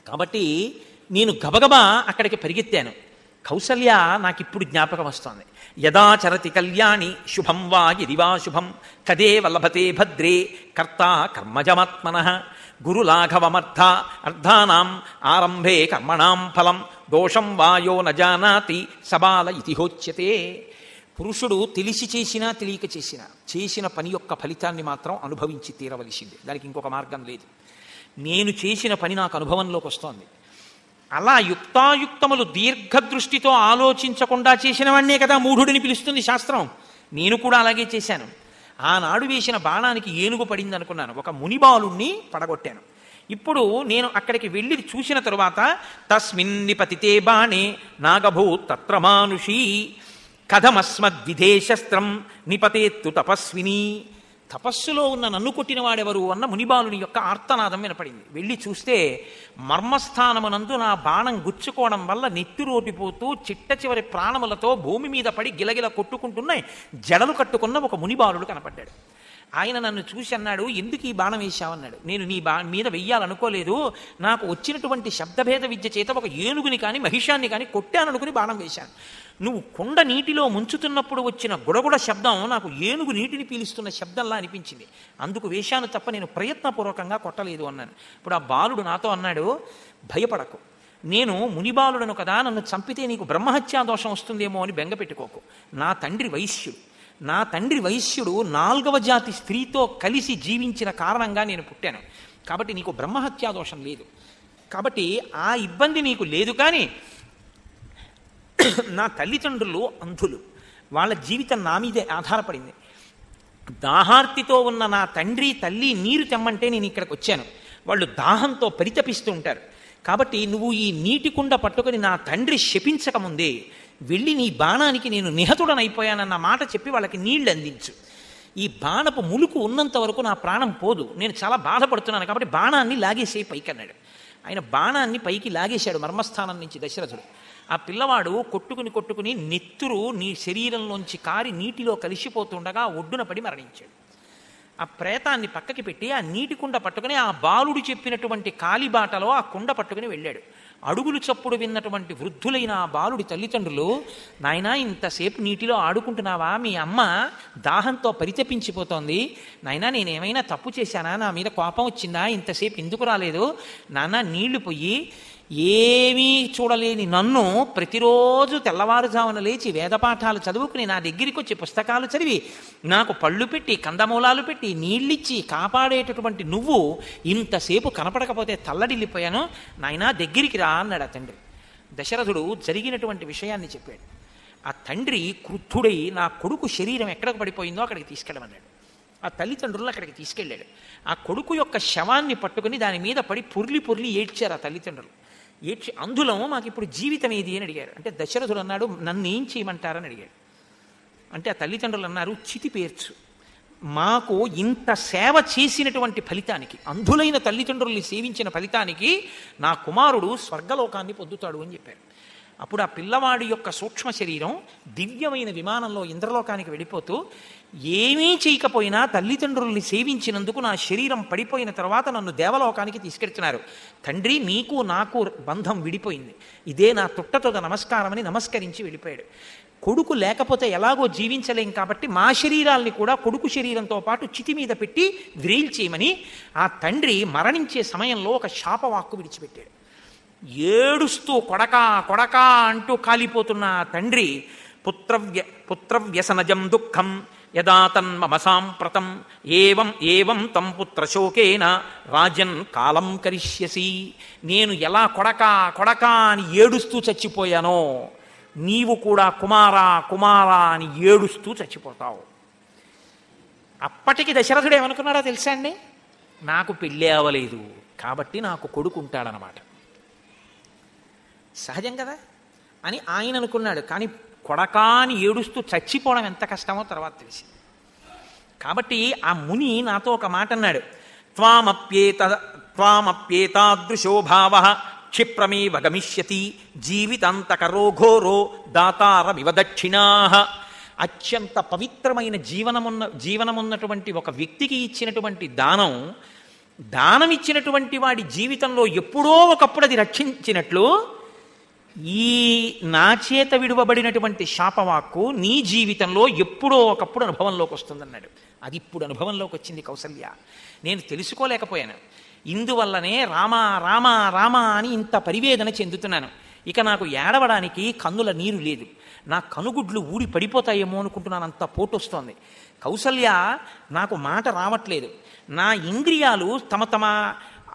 కాబట్టి నేను గబగబా అక్కడికి పరిగెత్తాను. కౌసల్య నాకిప్పుడు జ్ఞాపకం వస్తోంది. యదాచరతి కళ్యాణి శుభం వా గిరి వా శుభం కదే వల్లభతే భద్రే కర్త కర్మజమాత్మనః గురులాఘవమర్థ అర్థానాం ఆరంభే కర్మణాం ఫలం దోషం వాయో నజానాతి సబాల ఇతిహోచ్యతే. పురుషుడు తెలిసి చేసినా తెలియక చేసిన పని యొక్క ఫలితాన్ని మాత్రం అనుభవించి తీరవలసిందే, దానికి ఇంకొక మార్గం లేదు. నేను చేసిన పని నాకు అనుభవంలోకి వస్తోంది. అలా యుక్తాయుక్తములు దీర్ఘదృష్టితో ఆలోచించకుండా చేసిన వాడినే కదా మూఢుడిని పిలుస్తుంది శాస్త్రం. నేను కూడా అలాగే చేశాను. ఆనాడు వేసిన బాణానికి ఏనుగు పడింది అనుకున్నాను, ఒక మునిబాలుణ్ణి పడగొట్టాను. ఇప్పుడు నేను అక్కడికి వెళ్ళి చూసిన తరువాత తస్మిన్ నిపతితే బాణే నాగభూత్ తత్ర మానుషీ కథమస్మద్విధేశస్త్రం నిపతేత్తు తపస్విని. తపస్సులో ఉన్న నన్ను కొట్టిన వాడెవరు అన్న మునిబాలుని యొక్క ఆర్తనాదం వినపడింది. వెళ్ళి చూస్తే మర్మస్థానమునందు నా బాణం గుచ్చుకోవడం వల్ల నెత్తిరోటిపోతూ చిట్ట చివరి ప్రాణములతో భూమి మీద పడి గిలగిల కొట్టుకుంటున్నాయి జడలు కట్టుకున్న ఒక మునిబాలుడు కనపడ్డాడు. ఆయన నన్ను చూసి అన్నాడు, ఎందుకు ఈ బాణం వేశావన్నాడు. నేను నీ మీద వెయ్యాలనుకోలేదు, నాకు వచ్చినటువంటి శబ్దభేద విద్య చేత ఒక ఏనుగుని కానీ మహిషాన్ని కానీ కొట్టాననుకుని బాణం వేశాను. నువ్వు కుండ నీటిలో ముంచుతున్నప్పుడు వచ్చిన గుడగుడ శబ్దం నాకు ఏనుగు నీటిని పీలుస్తున్న శబ్దంలా అనిపించింది, అందుకు వేశాను తప్ప నేను ప్రయత్నపూర్వకంగా కొట్టలేదు అన్నాను. ఇప్పుడు ఆ బాలుడు నాతో అన్నాడు, భయపడకు, నేను మునిబాలుడను కదా, నన్ను చంపితే నీకు బ్రహ్మహత్యా దోషం వస్తుందేమో అని బెంగ పెట్టుకోకు. నా తండ్రి వైశ్యుడు 4వ జాతి స్త్రీతో కలిసి జీవించిన కారణంగా నేను పుట్టాను, కాబట్టి నీకు బ్రహ్మహత్యా దోషం లేదు, కాబట్టి ఆ ఇబ్బంది నీకు లేదు. కానీ నా తల్లిదండ్రులు అంధులు, వాళ్ళ జీవితం నా మీదే ఆధారపడింది. దాహార్తితో ఉన్న నా తండ్రి తల్లి నీరు తెమ్మంటే నేను ఇక్కడికి వచ్చాను. వాళ్ళు దాహంతో పరితపిస్తూ ఉంటారు. కాబట్టి నువ్వు ఈ నీటి కుండ పట్టుకొని నా తండ్రి శపించకముందే వెళ్ళి నీ బాణానికి నేను నిహతుడనైపోయానన్న మాట చెప్పి వాళ్ళకి నీళ్లు అందించు. ఈ బాణపు ములుకు ఉన్నంత వరకు నా ప్రాణం పోదు, నేను చాలా బాధపడుతున్నాను, కాబట్టి బాణాన్ని లాగేసే పైకి అన్నాడు. ఆయన బాణాన్ని పైకి లాగేశాడు మర్మస్థానం నుంచి దశరథుడు. ఆ పిల్లవాడు కొట్టుకుని నెత్తురు నీ శరీరంలోంచి కారి నీటిలో కలిసిపోతుండగా ఒడ్డున పడి మరణించాడు. ఆ ప్రేతాన్ని పక్కకి పెట్టి ఆ నీటి కుండ పట్టుకుని ఆ బాలుడు చెప్పినటువంటి కాలిబాటలో ఆ కుండ పట్టుకుని వెళ్ళాడు. అడుగులు చప్పుడు విన్నటువంటి వృద్ధులైన ఆ బాలుడి తల్లిదండ్రులు, నాయనా ఇంతసేపు నీటిలో ఆడుకుంటున్నావా, మీ అమ్మ దాహంతో పరితపించిపోతోంది, నాయనా నేనేమైనా తప్పు చేశానా, నా మీద కోపం వచ్చిందా, ఇంతసేపు ఎందుకు రాలేదు, నాన్న నీళ్లు పొయ్యి. ఏమీ చూడలేని నన్ను ప్రతిరోజు తెల్లవారుజామున లేచి వేదపాఠాలు చదువుకుని నా దగ్గరికి వచ్చి పుస్తకాలు చదివి నాకు పళ్ళు పెట్టి కందమూలాలు పెట్టి నీళ్ళిచ్చి కాపాడేటటువంటి నువ్వు ఇంతసేపు కనపడకపోతే తల్లడిల్లిపోయాను, నాయనా దగ్గరికి రా అన్నాడు ఆ తండ్రి. దశరథుడు జరిగినటువంటి విషయాన్ని చెప్పాడు. ఆ తండ్రి క్రుద్ధుడై నా కొడుకు శరీరం ఎక్కడికి పడిపోయిందో అక్కడికి తీసుకెళ్ళమన్నాడు. ఆ తల్లిదండ్రులు అక్కడికి తీసుకెళ్ళాడు. ఆ కొడుకు యొక్క శవాన్ని పట్టుకుని దాని మీద పడి పొర్లి ఏడ్చారు ఆ తల్లిదండ్రులు. ఏడ్చి, అంధులం మాకు ఇప్పుడు జీవితం ఏది అని అడిగారు. అంటే దశరథుడు అన్నాడు, నన్ను ఏం చేయమంటారని అడిగాడు. అంటే ఆ తల్లిదండ్రులు అన్నారు, చితి పేర్చు, మాకు ఇంత సేవ చేసినటువంటి ఫలితానికి, అంధులైన తల్లిదండ్రుల్ని సేవించిన ఫలితానికి నా కుమారుడు స్వర్గలోకాన్ని పొందుతాడు అని చెప్పారు. అప్పుడు ఆ పిల్లవాడి యొక్క సూక్ష్మ శరీరం దివ్యమైన విమానంలో ఇంద్రలోకానికి వెళ్ళిపోతూ, ఏమీ చేయకపోయినా తల్లిదండ్రుల్ని సేవించినందుకు నా శరీరం పడిపోయిన తర్వాత నన్ను దేవలోకానికి తీసుకెళ్తున్నారు, తండ్రి నీకు నాకు బంధం విడిపోయింది, ఇదే నా తుట్టతొద నమస్కారం అని నమస్కరించి వెళ్ళిపోయాడు. కొడుకు లేకపోతే ఎలాగో జీవించలేం కాబట్టి మా శరీరాల్ని కూడా కొడుకు శరీరంతో పాటు చితి మీద పెట్టి వ్రేల్చేయమని ఆ తండ్రి మరణించే సమయంలో ఒక శాపవాక్కు విడిచిపెట్టాడు. ఏడుస్తూ కొడకా అంటూ కాలిపోతున్న తండ్రి పుత్రవ్యసనజం దుఃఖం యదా తన్మమ సాంప్రతం ఏవం ఏవం తం పుత్రశోకేన రాజన్ కాలం కరిష్యసి. నేను ఎలా కొడకా కొడకా అని ఏడుస్తూ చచ్చిపోయానో నీవు కూడా కుమారా కుమారా అని ఏడుస్తూ చచ్చిపోతావు. అప్పటికి దశరథుడు ఏమనుకున్నాడో తెలుసా అండి? నాకు పెళ్ళి అవ్వలేదు కాబట్టి నాకు కొడుకు ఉంటాడనమాట. సహజం కదా అని ఆయన అనుకున్నాడు. కానీ కొడకాని ఏడుస్తూ చచ్చిపోవడం ఎంత కష్టమో తర్వాత తెలిసింది. కాబట్టి ఆ ముని నాతో ఒక మాట అన్నాడు. త్వామప్యేతాదృశో భావః క్షిప్రమేవ గమిష్యతి జీవితాంతకరో ఘోరో దాతారమివ దక్షిణాః. అత్యంత పవిత్రమైన జీవనమున్నటువంటి ఒక వ్యక్తికి ఇచ్చినటువంటి దానం ఇచ్చినటువంటి వాడి జీవితంలో ఎప్పుడో ఒకప్పుడు అది రక్షించినట్లు ఈ నా చేత విడువబడినటువంటి శాపవాక్కు నీ జీవితంలో ఎప్పుడో ఒకప్పుడు అనుభవంలోకి వస్తుందన్నాడు. అది ఇప్పుడు అనుభవంలోకి వచ్చింది కౌసల్య. నేను తెలుసుకోలేకపోయాను. ఇందువల్లనే రామా రామా రామా అని ఇంత పరివేదన చెందుతున్నాను. ఇక నాకు ఏడవడానికి కన్నుల నీరు లేదు. నా కనుగుడ్లు ఊడి పడిపోతాయేమో అనుకుంటున్నాను, అంత పోటొస్తోంది. కౌసల్య, నాకు మాట రావట్లేదు. నా ఇంద్రియాలు తమ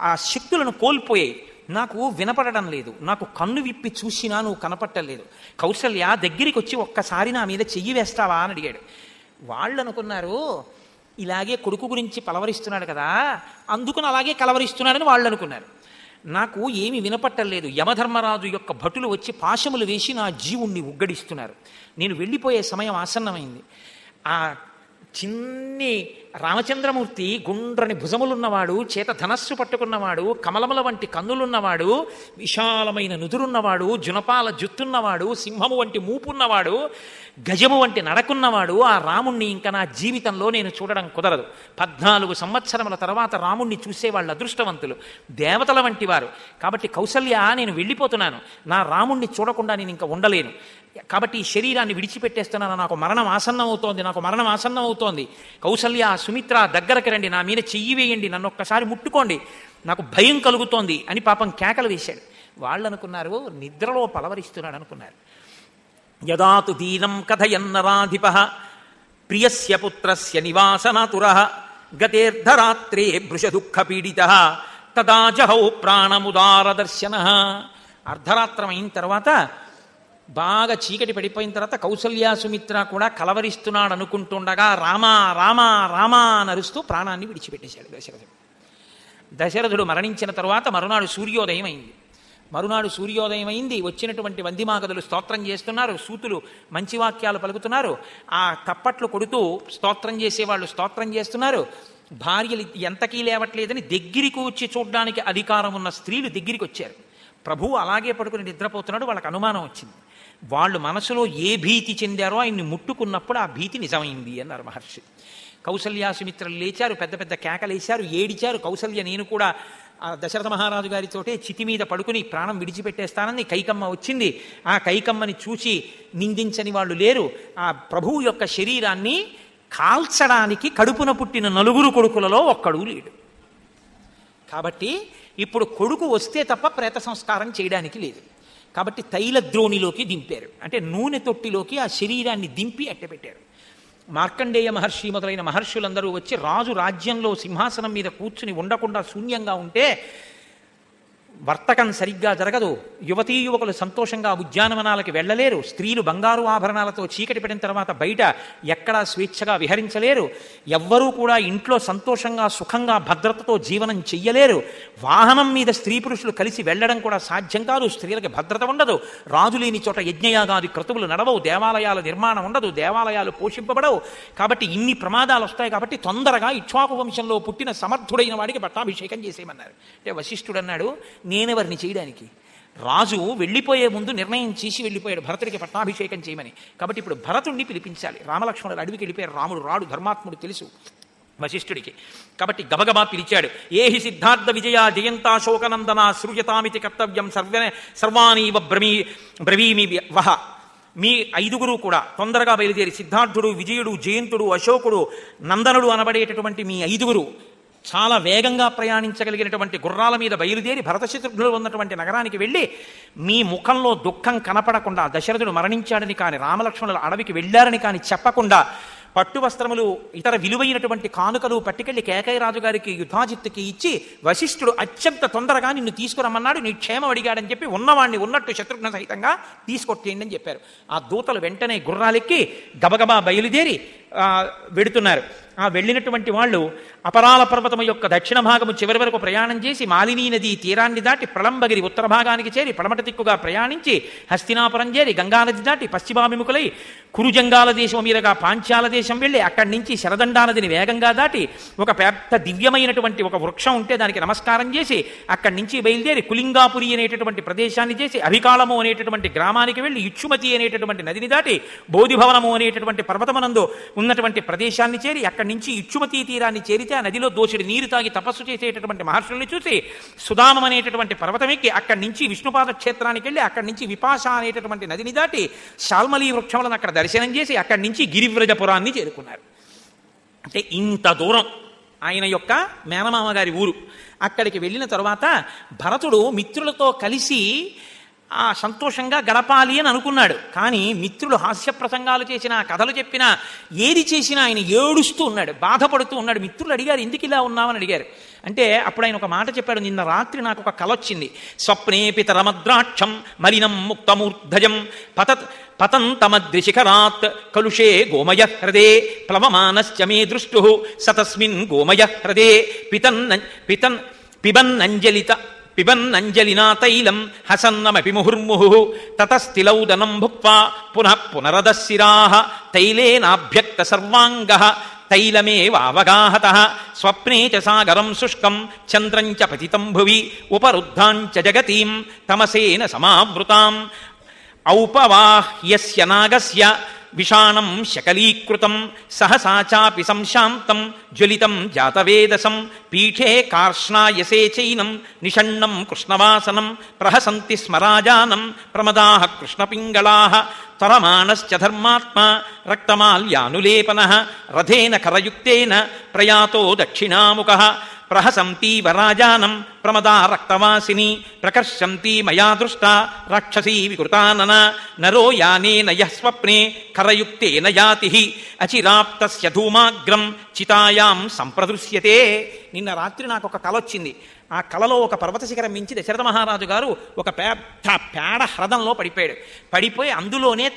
ఆ శక్తులను కోల్పోయాయి. నాకు వినపడడం లేదు. నాకు కన్ను విప్పి చూసినా నువ్వు కనపట్టలేదు. కౌసల్య, దగ్గరికి వచ్చి ఒక్కసారి నా మీద చెయ్యి వేస్తావా అని అడిగాడు. వాళ్ళు అనుకున్నారు ఇలాగే కొడుకు గురించి పలవరిస్తున్నాడు కదా, అందుకని అలాగే కలవరిస్తున్నాడని వాళ్ళు అనుకున్నారు. నాకు ఏమి వినపట్టలేదు. యమధర్మరాజు యొక్క భటులు వచ్చి పాశములు వేసి నా జీవుణ్ణి ఉగ్గడిస్తున్నారు. నేను వెళ్ళిపోయే సమయం ఆసన్నమైంది. ఆ చిన్ని రామచంద్రమూర్తి గుండ్రని భుజములున్నవాడు, చేత ధనస్సు పట్టుకున్నవాడు, కమలముల వంటి కన్నులున్నవాడు, విశాలమైన నుదురున్నవాడు, జునపాల జుత్తున్నవాడు, సింహము వంటి మూపున్నవాడు, గజము వంటి నడకున్నవాడు ఆ రాముణ్ణి ఇంకా నా జీవితంలో నేను చూడడం కుదరదు. 14 సంవత్సరముల తర్వాత రాముణ్ణి చూసేవాళ్ళు అదృష్టవంతులు, దేవతల వంటి వారు. కాబట్టి కౌసల్య, నేను వెళ్ళిపోతున్నాను. నా రాముణ్ణి చూడకుండా నేను ఇంకా ఉండలేను. కాబట్టి ఈ శరీరాన్ని విడిచిపెట్టేస్తున్నాను. నాకు మరణం ఆసన్నం అవుతోంది. కౌసల్య, సుమిత్ర, దగ్గరకు రండి, నా మీద చెయ్యి వేయండి, నన్ను ఒక్కసారి ముట్టుకోండి, నాకు భయం కలుగుతోంది అని పాపం కేకలు వేశాడు. వాళ్ళు అనుకున్నారు నిద్రలో పలవరిస్తున్నాడు అనుకున్నారు. యదాతు దీనం కథయన్నరాధిపః ప్రియస్య పుత్రస్య నివాసనాతురః గతేర్ధరాత్రే భృశదుఃఖపీడితః తదా జహౌ ప్రాణముదారదర్శనః. అర్ధరాత్రం అయిన తర్వాత, బాగా చీకటి పడిపోయిన తర్వాత కౌసల్య సుమిత్ర కూడా కలవరిస్తున్నాడు అనుకుంటుండగా రామా రామా రామా నరుస్తూ ప్రాణాన్ని విడిచిపెట్టేశాడు దశరథుడు. దశరథుడు మరణించిన తర్వాత మరునాడు సూర్యోదయం అయింది. వచ్చినటువంటి వందిమాగదులు స్తోత్రం చేస్తున్నారు, సూతులు మంచి వాక్యాలు పలుకుతున్నారు, ఆ తప్పట్లు కొడుతూ స్తోత్రం చేసేవాళ్ళు స్తోత్రం చేస్తున్నారు. భార్యలు ఎంతకీ లేవట్లేదని దగ్గరికి వచ్చి చూడడానికి అధికారం ఉన్న స్త్రీలు దగ్గరికి వచ్చారు. ప్రభువు అలాగే పడుకుని నిద్రపోతున్నాడు. వాళ్ళకి అనుమానం వచ్చింది. వాళ్ళు మనసులో ఏ భీతి చెందారో ఆయన్ని ముట్టుకున్నప్పుడు ఆ భీతి నిజమైంది అన్నారు మహర్షి. కౌసల్య సుమిత్రలు లేచారు, పెద్ద పెద్ద కేకలేశారు, ఏడిచారు. కౌసల్య, నేను కూడా ఆ దశరథ మహారాజు గారితోటే చితి మీద పడుకుని ప్రాణం విడిచిపెట్టేస్తానని కైకమ్మ వచ్చింది. ఆ కైకమ్మని చూసి నిందించని వాళ్ళు లేరు. ఆ ప్రభువు యొక్క శరీరాన్ని కాల్చడానికి కడుపున పుట్టిన 9 కొడుకులలో ఒక్కడు లేడు. కాబట్టి ఇప్పుడు కొడుకు వస్తే తప్ప ప్రేత సంస్కారం చేయడానికి లేదు. కాబట్టి తైలద్రోణిలోకి దింపారు, అంటే నూనె తొట్టిలోకి ఆ శరీరాన్ని దింపి అట్టపెట్టారు. మార్కండేయ మహర్షి మొదలైన మహర్షులందరూ వచ్చి రాజు రాజ్యంలో సింహాసనం మీద కూర్చుని ఉండకుండా శూన్యంగా ఉంటే వర్తకం సరిగ్గా జరగదు. యువతీ యువకులు సంతోషంగా ఉద్యానవనాలకి వెళ్ళలేరు. స్త్రీలు బంగారు ఆభరణాలతో చీకటి పడిన తర్వాత బయట ఎక్కడా స్వేచ్ఛగా విహరించలేరు. ఎవ్వరూ కూడా ఇంట్లో సంతోషంగా సుఖంగా భద్రతతో జీవనం చెయ్యలేరు. వాహనం మీద స్త్రీ పురుషులు కలిసి వెళ్ళడం కూడా సాధ్యం కాదు. స్త్రీలకి భద్రత ఉండదు. రాజు లేని చోట యజ్ఞయాగాది క్రతువులు నడవవు. దేవాలయాల నిర్మాణం ఉండదు. దేవాలయాలు పోషింపబడవు. కాబట్టి ఇన్ని ప్రమాదాలు వస్తాయి. కాబట్టి తొందరగా ఇక్ష్వాకు వంశంలో పుట్టిన సమర్థుడైన వాడికి పట్టాభిషేకం చేసేయమన్నారు. అంటే వశిష్ఠుడు అన్నాడు, నేనెవరిని చేయడానికి? రాజు వెళ్ళిపోయే ముందు నిర్ణయం చేసి వెళ్ళిపోయాడు భరతుడికి పట్టాభిషేకం చేయమని. కాబట్టి ఇప్పుడు భరతుడిని పిలిపించాలి. రామలక్ష్మణుడు అడవికి వెళ్ళిపోయారు. రాముడు రాడు, ధర్మాత్ముడు తెలుసు వశిష్ఠుడికి. కాబట్టి గబగబా పిలిచాడు. ఏహి సిద్ధార్థ విజయ జయంతాశోకనందన సృజతామితి కర్తవ్యం సర్వాణీవ బ్రవీమి వహ. మీ 5 కూడా తొందరగా బయలుదేరి, సిద్ధార్థుడు, విజయుడు, జయంతుడు, అశోకుడు, నందనుడు అనబడేటటువంటి మీ 5 చాలా వేగంగా ప్రయాణించగలిగినటువంటి గుర్రాల మీద బయలుదేరి భరతశత్రుఘ్నులు ఉన్నటువంటి నగరానికి వెళ్ళి, మీ ముఖంలో దుఃఖం కనపడకుండా, దశరథుడు మరణించాడని కానీ రామలక్ష్మణులు అడవికి వెళ్ళారని కానీ చెప్పకుండా పట్టు వస్త్రములు ఇతర విలువైనటువంటి కానుకలు పట్టుకెళ్లి కేకయ్య రాజు గారికి యుధాజిత్తుకి ఇచ్చి వశిష్ఠుడు అత్యంత తొందరగా నిన్ను తీసుకురమ్మన్నాడు, నీ క్షేమం అడిగాడని చెప్పి ఉన్నవాణ్ణి ఉన్నట్టు శత్రుఘ్న సహితంగా తీసుకొచ్చేయండి అని చెప్పారు. ఆ దూతలు వెంటనే గుర్రాలెక్కి గబగబా బయలుదేరి వెడుతున్నారు. ఆ వెళ్ళినటువంటి వాళ్ళు అపరాల పర్వతము యొక్క దక్షిణ భాగము చివరి వరకు ప్రయాణం చేసి మాలినీ నది తీరాన్ని దాటి ప్రళంబగిరి ఉత్తర భాగానికి చేరి పడమట దిక్కుగా ప్రయాణించి హస్తినాపురం చేరి గంగానది దాటి పశ్చిమాభిముఖులై కురుజంగాల దేశం మీదుగా పాంచాల దేశం వెళ్ళి అక్కడి నుంచి శరదండా నదిని వేగంగా దాటి ఒక పెద్ద దివ్యమైనటువంటి ఒక వృక్షం ఉంటే దానికి నమస్కారం చేసి అక్కడి నుంచి బయలుదేరి కులింగాపురి అనేటటువంటి ప్రదేశాన్ని చేసి అభికాళము అనేటటువంటి గ్రామానికి వెళ్ళి ఇచ్చుమతి అనేటటువంటి నదిని దాటి బోధిభవనము అనేటటువంటి పర్వతమనందు ఉన్నటువంటి ప్రదేశాన్ని చేరి అక్కడి నుంచి ఇచ్చుమతి తీరాన్ని చేరితే ఆ నదిలో దోషుడి నీరు తాగి తపస్సు చేసేటటువంటి మహర్షుల్ని చూసి సుధామం అనేటటువంటి పర్వతం ఎక్కి అక్కడి నుంచి విష్ణుపాద క్షేత్రానికి వెళ్ళి అక్కడి నుంచి విపాష అనేటటువంటి నదిని దాటి శాల్మలీ వృక్షములను అక్కడ దర్శనం చేసి అక్కడి నుంచి గిరివ్రజపురాన్ని చేరుకున్నారు. అంటే ఇంత దూరం ఆయన యొక్క మేనమామ గారి ఊరు. అక్కడికి వెళ్ళిన తరువాత భరతుడు మిత్రులతో కలిసి ఆ సంతోషంగా గడపాలి అని అనుకున్నాడు. కానీ మిత్రులు హాస్య ప్రసంగాలు చేసినా కథలు చెప్పినా ఏది చేసినా ఆయన ఏడుస్తూ ఉన్నాడు, బాధపడుతూ ఉన్నాడు. మిత్రులు అడిగారు, ఎందుకు ఇలా ఉన్నామని అడిగారు. అంటే అప్పుడు ఆయన ఒక మాట చెప్పాడు, నిన్న రాత్రి నాకు ఒక కల వచ్చింది. స్వప్నే పితరమద్రాక్షం మలినం ముక్తమూర్ధజం పతంతమద్రిశిఖరాత్ కలుషే గోమయ హ్రదే ప్లవమానశ్చ మే దృష్టు సతస్మిన్ గోమయ హ్రదే పిబన్నంజలినా తైలం హసన్నమపి ముహుర్ముహు తతస్థిలౌదనం భుక్వా పునః పునరదశిరాః తైలేనాభ్యక్త సర్వాంగః తైలమేవావగాహతః స్వప్నే చ సాగరం శుష్కం చంద్రం చ పతితం భువి ఉపరుద్ధాం చ జగతీం తమసేన సమావృతాం ఔపవాహ్యస్య నాగస్య విషాణం శకలీకృతం సహసా చాపి సంశాంతం జ్వలితం జాతవేదసం పీఠే కార్ష్ణాయసే చైనం నిషణ్ణం కృష్ణవాసనం ప్రహసంతి స్మరాజానం ప్రమదాః కృష్ణపింగళాః త్వరమాణశ్చ ధర్మాత్మా రక్తమాల్యానులేపనః రథేన కరయుక్తేన ప్రయాతో దక్షిణాముఖః ప్రహసంతీవ రాజానం ప్రమదా రక్తవాసిని ప్రకర్షంతి మయా దృష్టా రాక్షసీ వికృతానన నరో యానేన యః స్వప్నే కరయుక్తేన యాతి అచిరాప్తస్య ధూమాగ్రం చితాయాం సంప్రదృశ్యతే. నిన్న రాత్రి నాకు ఒక కల వచ్చింది. ఆ కలలో ఒక పర్వత శిఖరం మించి దశరథ మహారాజు గారు ఒక పెద్ద పేడ హ్రదంలో పడిపోయి అందులోనే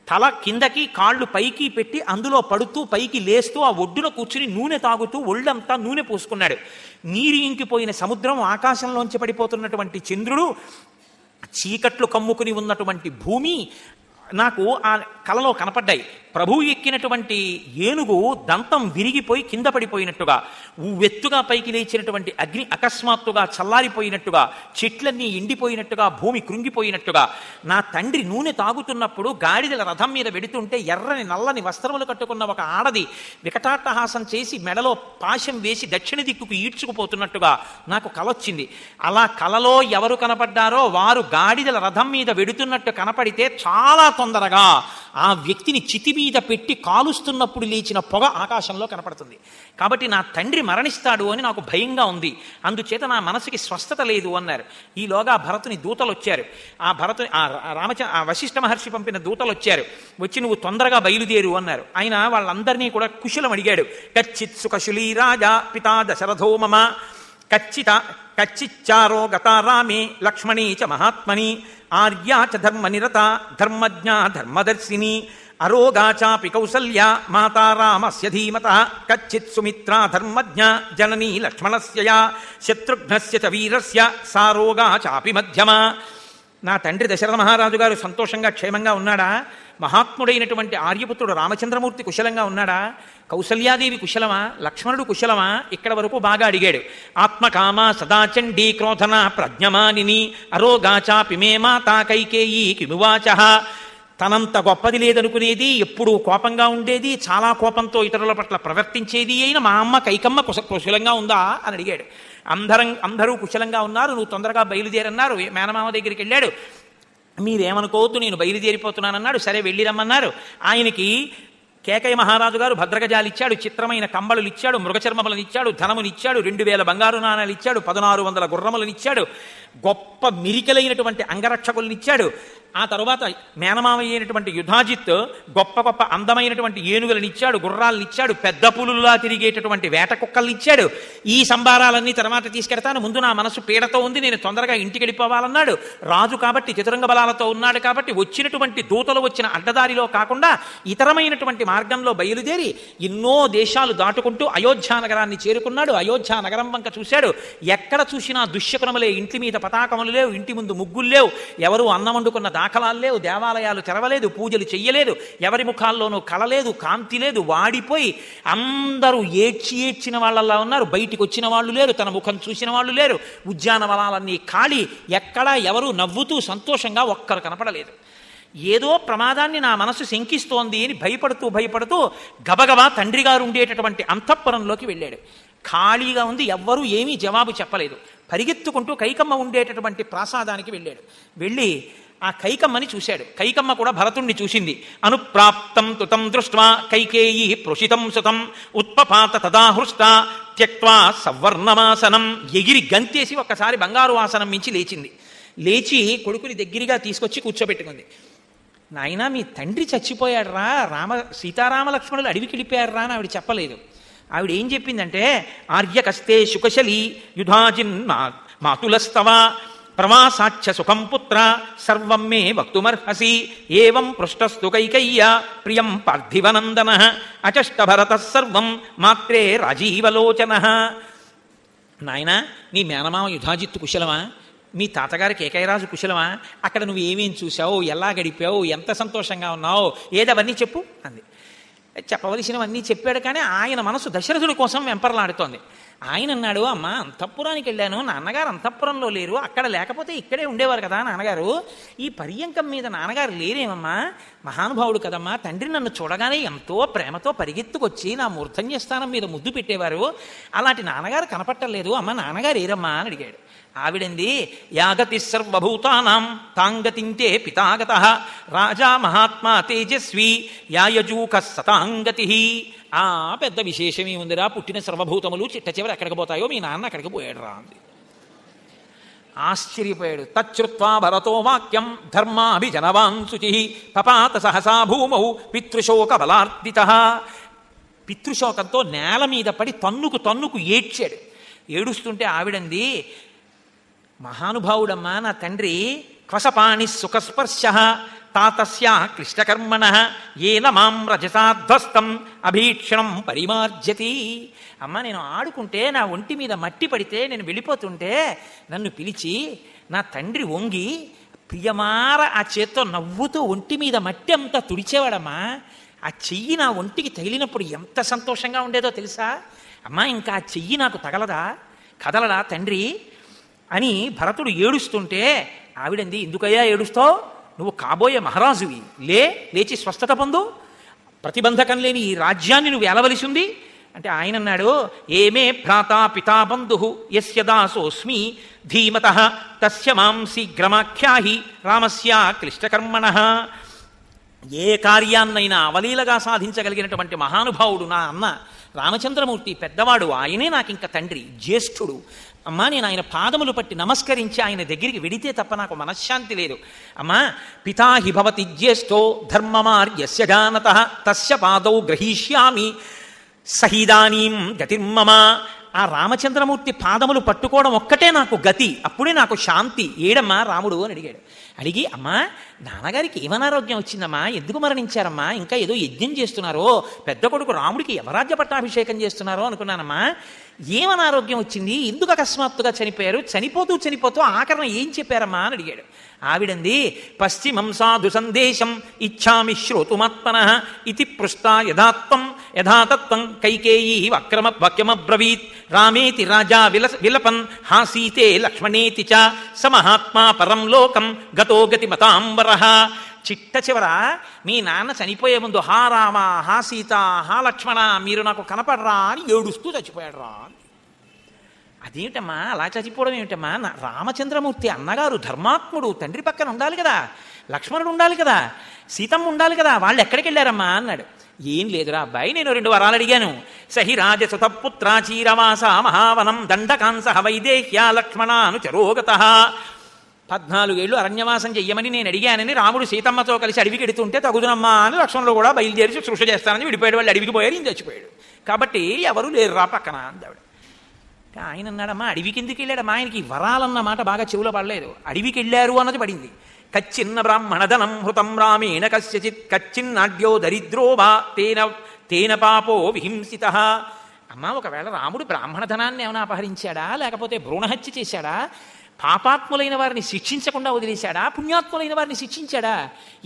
తల కిందకి కాళ్ళు పైకి పెట్టి అందులో పడుతూ పైకి లేస్తూ ఆ ఒడ్డున కూర్చుని నూనె తాగుతూ ఒళ్ళంతా నూనె పోసుకున్నాడు. నీరు ఇంకిపోయిన సముద్రం, ఆకాశంలోంచి పడిపోతున్నటువంటి చంద్రుడు, చీకట్లు కమ్ముకుని ఉన్నటువంటి భూమి నాకు ఆ కలలో కనపడ్డాయి. ప్రభువు ఎక్కినటువంటి ఏనుగు దంతం విరిగిపోయి కింద పడిపోయినట్టుగా, ఉవ్వెత్తుగా పైకి లేచినటువంటి అగ్ని అకస్మాత్తుగా చల్లారిపోయినట్టుగా, చెట్లన్నీ ఎండిపోయినట్టుగా, భూమి కృంగిపోయినట్టుగా, నా తండ్రి నూనె తాగుతున్నప్పుడు గాడిదల రథం మీద వెడుతుంటే ఎర్రని నల్లని వస్త్రములు కట్టుకున్న ఒక ఆడది వికటాట్టహాసం చేసి మెడలో పాశం వేసి దక్షిణ దిక్కుకు ఈడ్చుకుపోతున్నట్టుగా నాకు కలొచ్చింది. అలా కలలో ఎవరు కనపడ్డారో వారు గాడిదల రథం మీద వెడుతున్నట్టు కనపడితే చాలా తొందరగా ఆ వ్యక్తిని చితి మీద పెట్టి కాలుస్తున్నప్పుడు లేచిన పొగ ఆకాశంలో కనపడుతుంది. కాబట్టి నా తండ్రి మరణిస్తాడు అని నాకు భయంగా ఉంది, అందుచేత నా మనసుకి స్వస్థత లేదు అన్నారు. ఈలోగా భరతుని దూతలు వచ్చారు. ఆ వశిష్ఠ మహర్షి పంపిన దూతలు వచ్చారు. వచ్చి నువ్వు తొందరగా బయలుదేరు అన్నారు. ఆయన వాళ్ళందరినీ కూడా కుశలం అడిగాడు. కచ్చిత్ సుకశులీ రాజా పితా దశరథో మమ కచ్చిచ్చారో గతా రామే లక్ష్మణీ చ మహాత్మని ఆర్యా చ ధర్మనిరత ధర్మజ్ఞా ధర్మదర్శిని అరోగా చాపి కౌసల్యా మాతా రామస్య ధీమతః కచ్చిత్ సుమిత్రా ధర్మజ్ఞ జననీ లక్ష్మణస్య శత్రుఘ్నస్య చ వీరస్య సారోగా చాపి మధ్యమా. నా తండ్రి దశరథ మహారాజు గారు సంతోషంగా క్షేమంగా ఉన్నాడా? మహాత్ముడైనటువంటి ఆర్యపుత్రుడు రామచంద్రమూర్తి కుశలంగా ఉన్నాడా? కౌసల్యాదేవి కుశలమా? లక్ష్మణుడు కుశలమా? ఇక్కడ వరకు బాగా అడిగాడు. ఆత్మకామ సదాచండీ క్రోధన ప్రజ్ఞమానిని అరోగాచాపి మే మాతా కైకేయీ కిమువాచః. తనంత గొప్పది లేదనుకునేది, ఎప్పుడూ కోపంగా ఉండేది, చాలా కోపంతో ఇతరుల పట్ల ప్రవర్తించేది అయిన మా అమ్మ కైకమ్మ కుశలంగా ఉందా అని అడిగాడు. అందరూ కుశలంగా ఉన్నారు, నువ్వు తొందరగా బయలుదేరన్నారు. మేనమామ దగ్గరికి వెళ్ళాడు. మీరేమనుకోవద్దు, నేను బయలుదేరిపోతున్నానన్నాడు. సరే వెళ్ళిరమ్మన్నారు. ఆయనకి కేకయ్య మహారాజు గారు భద్రగజాలు ఇచ్చాడు, చిత్రమైన కంబళులు ఇచ్చాడు, మృగచర్మములను ఇచ్చాడు, ధనమునిచ్చాడు, 2000 బంగారు నాణాలు ఇచ్చాడు, 1600 గుర్రములను ఇచ్చాడు, గొప్ప మిరికలైనటువంటి అంగరక్షకుల్ని ఇచ్చాడు. ఆ తరువాత మేనమామయ్య అయినటువంటి యుధాజిత్ గొప్ప గొప్ప అందమైనటువంటి ఏనుగులను ఇచ్చాడు, గుర్రాలను ఇచ్చాడు, పెద్ద పులులా తిరిగేటటువంటి వేట కుక్కల్ని ఇచ్చాడు. ఈ సంబారాలన్నీ తర్వాత తీసుకెడతాను, ముందు నా మనసు పీడతో ఉంది, నేను తొందరగా ఇంటికి వెళ్ళిపోవాలన్నాడు. రాజు కాబట్టి చతురంగ బలాలతో ఉన్నాడు కాబట్టి వచ్చినటువంటి దూతలు వచ్చిన అడ్డదారిలో కాకుండా ఇతరమైనటువంటి మార్గంలో బయలుదేరి ఎన్నో దేశాలు దాటుకుంటూ అయోధ్య నగరాన్ని చేరుకున్నాడు. అయోధ్య నగరం వంక చూశాడు. ఎక్కడ చూసినా దుశ్శకునములే, ఇంటి మీద పతాకములు లేవు, ఇంటి ముందు ముగ్గులు లేవు, ఎవరు అన్నం వండుకున్న దాఖలాలు లేవు, దేవాలయాలు తెరవలేదు, పూజలు చెయ్యలేదు, ఎవరి ముఖాల్లోనూ కళలేదు, కాంతి లేదు, వాడిపోయి అందరూ ఏడ్చిన వాళ్ళలా ఉన్నారు. బయటికి వచ్చిన వాళ్ళు లేరు, తన ముఖం చూసిన వాళ్ళు లేరు, ఉద్యానవనాలన్నీ ఖాళీ, ఎక్కడా ఎవరు నవ్వుతూ సంతోషంగా ఒక్కరు కనపడలేదు. ఏదో ప్రమాదాన్ని నా మనసు శంకిస్తోంది అని భయపడుతూ గబగబా తండ్రి గారు ఉండేటటువంటి అంతఃపురంలోకి వెళ్ళాడు. ఖాళీగా ఉంది, ఎవ్వరూ ఏమీ జవాబు చెప్పలేదు. పరిగెత్తుకుంటూ కైకమ్మ ఉండేటటువంటి ప్రాసాదానికి వెళ్ళాడు. వెళ్ళి ఆ కైకమ్మని చూశాడు. కైకమ్మ కూడా భరతుణ్ణి చూసింది. అనుప్రాప్తం తుతం దృష్ట్వా కైకేయీ ప్రోషితం సుతం ఉత్పపాత తదాహృష్ట త్యక్వా సవర్ణమాసనం. ఎగిరి గంతేసి ఒక్కసారి బంగారు ఆసనం మించి లేచింది. లేచి కొడుకుని దగ్గరగా తీసుకొచ్చి కూర్చోబెట్టుకుంది. నాయనా, మీ తండ్రి చచ్చిపోయాడురా, సీతారామలక్ష్మణులు అడవికి వెళ్ళిపోయాడురా అని ఆవిడ చెప్పలేదు. ఆవిడ ఏం చెప్పిందంటే, ఆర్యకస్తే శుకశలి యుధాజిన్ మాతులస్తవ ప్రవాసాచ్ఛ సుఖం పుత్ర సర్వం మే వక్తుమర్హసి ఏవం పృష్టస్తు కైకయ్య ప్రియం పార్థివనందన అచష్ట భరత సర్వం మాత్రే రాజీవలోచన. నాయనా, నీ మేనమామ యుధాజిత్తు కుశలమా? మీ తాతగారి కేకయరాజు కుశలమా? అక్కడ నువ్వు ఏమేం చూసావు, ఎలా గడిపావు, ఎంత సంతోషంగా ఉన్నావు, ఏదవన్నీ చెప్పు అంది. చెప్పవలసినవన్నీ చెప్పాడు. కానీ ఆయన మనసు దశరథుడి కోసం వెంపర్లాడుతోంది. ఆయన అన్నాడు, అమ్మ అంతఃపురానికి వెళ్ళాను, నాన్నగారు అంతఃపురంలో లేరు, అక్కడ లేకపోతే ఇక్కడే ఉండేవారు కదా నాన్నగారు, ఈ పర్యంకం మీద నాన్నగారు లేరేమమ్మా, మహానుభావుడు కదమ్మా, తండ్రి నన్ను చూడగానే ఎంతో ప్రేమతో పరిగెత్తుకొచ్చి నా మూర్ధన్య స్థానం మీద ముద్దు పెట్టేవారు, అలాంటి నాన్నగారు కనపట్టలేదు, అమ్మ నాన్నగారు ఏరమ్మా అని అడిగాడు. ఆవిడంది, యాగతి సర్వభూతానాం తాంగతింతే పితాగత రాజా మహాత్మా తేజస్వి యాయజూక సతాంగతి. ఆ పెద్ద విశేషమే ఉందిరా, పుట్టిన సర్వభూతములు చిట్ట చివరి ఎక్కడికి పోతాయో మీ నాన్న అక్కడికి పోయాడు రా అంది. ఆశ్చర్యపోయాడు. తచ్చుత్వా భరతో వాక్యం ధర్మాభిజనవాన్ శుచి పపాత సహసా భూమౌ పితృశోక బలార్దిత. పితృశోకంతో నేల మీద పడి తన్నుకు ఏడ్చాడు. ఏడుస్తుంటే ఆవిడంది, మహానుభావుడమ్మా నా తండ్రి, క్వసపాణి సుఖస్పర్శ తాతస్య క్లిష్టకర్మణ ఏన మాం రజసాధ్వస్తం అభీక్షణం పరిమార్జతి. అమ్మ, నేను ఆడుకుంటే నా ఒంటి మీద మట్టి పడితే నేను వెళ్ళిపోతుంటే నన్ను పిలిచి నా తండ్రి వంగి ప్రియమార ఆ చేత్తో నవ్వుతూ ఒంటి మీద మట్టి అంతా తుడిచేవాడమ్మా. ఆ చెయ్యి నా ఒంటికి తగిలినప్పుడు ఎంత సంతోషంగా ఉండేదో తెలుసా అమ్మా. ఇంకా ఆ చెయ్యి నాకు తగలదా, కదలడా తండ్రి అని భరతుడు ఏడుస్తుంటే ఆవిడంది, ఎందుకయ్యా ఏడుస్తావు, నువ్వు కాబోయే మహారాజువి, లేచి స్వస్థత పొందు, ప్రతిబంధకం లేని ఈ రాజ్యాన్ని నువ్వు ఏలవలసి ఉంది అంటే ఆయన అన్నాడు, ఏమే భ్రాతా పితా బంధు యస్య దాసోస్మి ధీమత తస్య మాం శీఘ్రమాఖ్యాహి రామస్య క్లిష్టకర్మణ. ఏ కార్యాన్నైనా అవలీలగా సాధించగలిగినటువంటి మహానుభావుడు నా అన్న రామచంద్రమూర్తి, పెద్దవాడు, ఆయనే నాకింక తండ్రి, జ్యేష్ఠుడు. అమ్మా, నేను ఆయన పాదములు పట్టి నమస్కరించి ఆయన దగ్గరికి వెడితే తప్ప నాకు మనశ్శాంతి లేదు. అమ్మా, పితా హి భవతి జ్యేష్ఠో ధర్మమార్యస్య జానతః తస్య పాదౌ గ్రహీష్యామి సహిదానీం గతిర్మమ. ఆ రామచంద్రమూర్తి పాదములు పట్టుకోవడం ఒక్కటే నాకు గతి, అప్పుడే నాకు శాంతి. ఏడమ్మా రాముడు అని అడిగాడు. అడిగి, అమ్మా నాన్నగారికి ఏమనారోగ్యం వచ్చిందమ్మా, ఎందుకు మరణించారమ్మా, ఇంకా ఏదో యజ్ఞం చేస్తున్నారో, పెద్ద కొడుకు రాముడికి యమరాజ్య పట్టాభిషేకం చేస్తున్నారో అనుకున్నానమ్మా, ఏమనారోగ్యం వచ్చింది, ఎందుకు అకస్మాత్తుగా చనిపోయారు, చనిపోతూ ఆఖరణ ఏం చెప్పారమ్మా అని అడిగాడు. ఆవిడంది, పశ్చిమం సాధు సందేశం ఇచ్చామి శ్రోతుమాత్మనః ఇది పృష్టా యథాతత్వం కైకేయీ వాక్యమబ్రవీత్ రామేతి రాజా విలపన్ హాసీతే లక్ష్మణేతి చ స మహాత్మా పరం లోకం గతో గతి మతాంబరః. చిట్ట చివర మీ నాన్న చనిపోయే ముందు హా రామ, హా సీత, హా లక్ష్మణ, మీరు నాకు కనపడరా అని ఏడుస్తూ చచ్చిపోయాడు రా. అదేమిటమ్మా అలా చచ్చిపోవడం ఏమిటమ్మా, రామచంద్రమూర్తి అన్నగారు ధర్మాత్ముడు, తండ్రి పక్కన ఉండాలి కదా, లక్ష్మణుడు ఉండాలి కదా, సీతమ్మ ఉండాలి కదా, వాళ్ళు ఎక్కడికి వెళ్ళారమ్మా అన్నాడు. ఏం లేదురా అబ్బాయి, నేను 2 వరాలు అడిగాను. సహి రాజసుతపుత్రాచీరవాస మహావనం దండకాంస వైదేహ్య లక్ష్మణానుచరోగత. 14 ఏళ్ళు అరణ్యవాసం చెయ్యమని నేను అడిగానని రాముడు సీతమ్మతో కలిసి అడవికి ఎడుతుంటే తగుదునమ్మా అని లక్ష్మణుడు కూడా బయలుదేరి సృష్టి చేస్తానని విడిపోయాడు. వాళ్ళు అడవికి పోయారు, ఈయన చచ్చిపోయాడు. కాబట్టి ఎవరు లేరు రా పక్కన అందావిడ. ఆయన అన్నాడమ్మా అడవికి ఎందుకు వెళ్ళాడమ్మా, ఆయనకి వరాలన్న మాట బాగా చెవులో పడలేదు. అడవికి వెళ్ళారు అన్నది పడింది. కచ్చిన్న బ్రాహ్మణధనం హృతం రామేణ కస్యచిత్ కచ్చిన్నాడ్యో దరిద్రో వా తేన పాపో విహింసిత. అమ్మా ఒకవేళ రాముడు బ్రాహ్మణ ధనాన్ని ఏమైనా అపహరించాడా, లేకపోతే భ్రూణహత్య చేశాడా, పాపాత్ములైన వారిని శిక్షించకుండా వదిలేశాడా, పుణ్యాత్ములైన వారిని శిక్షించాడా?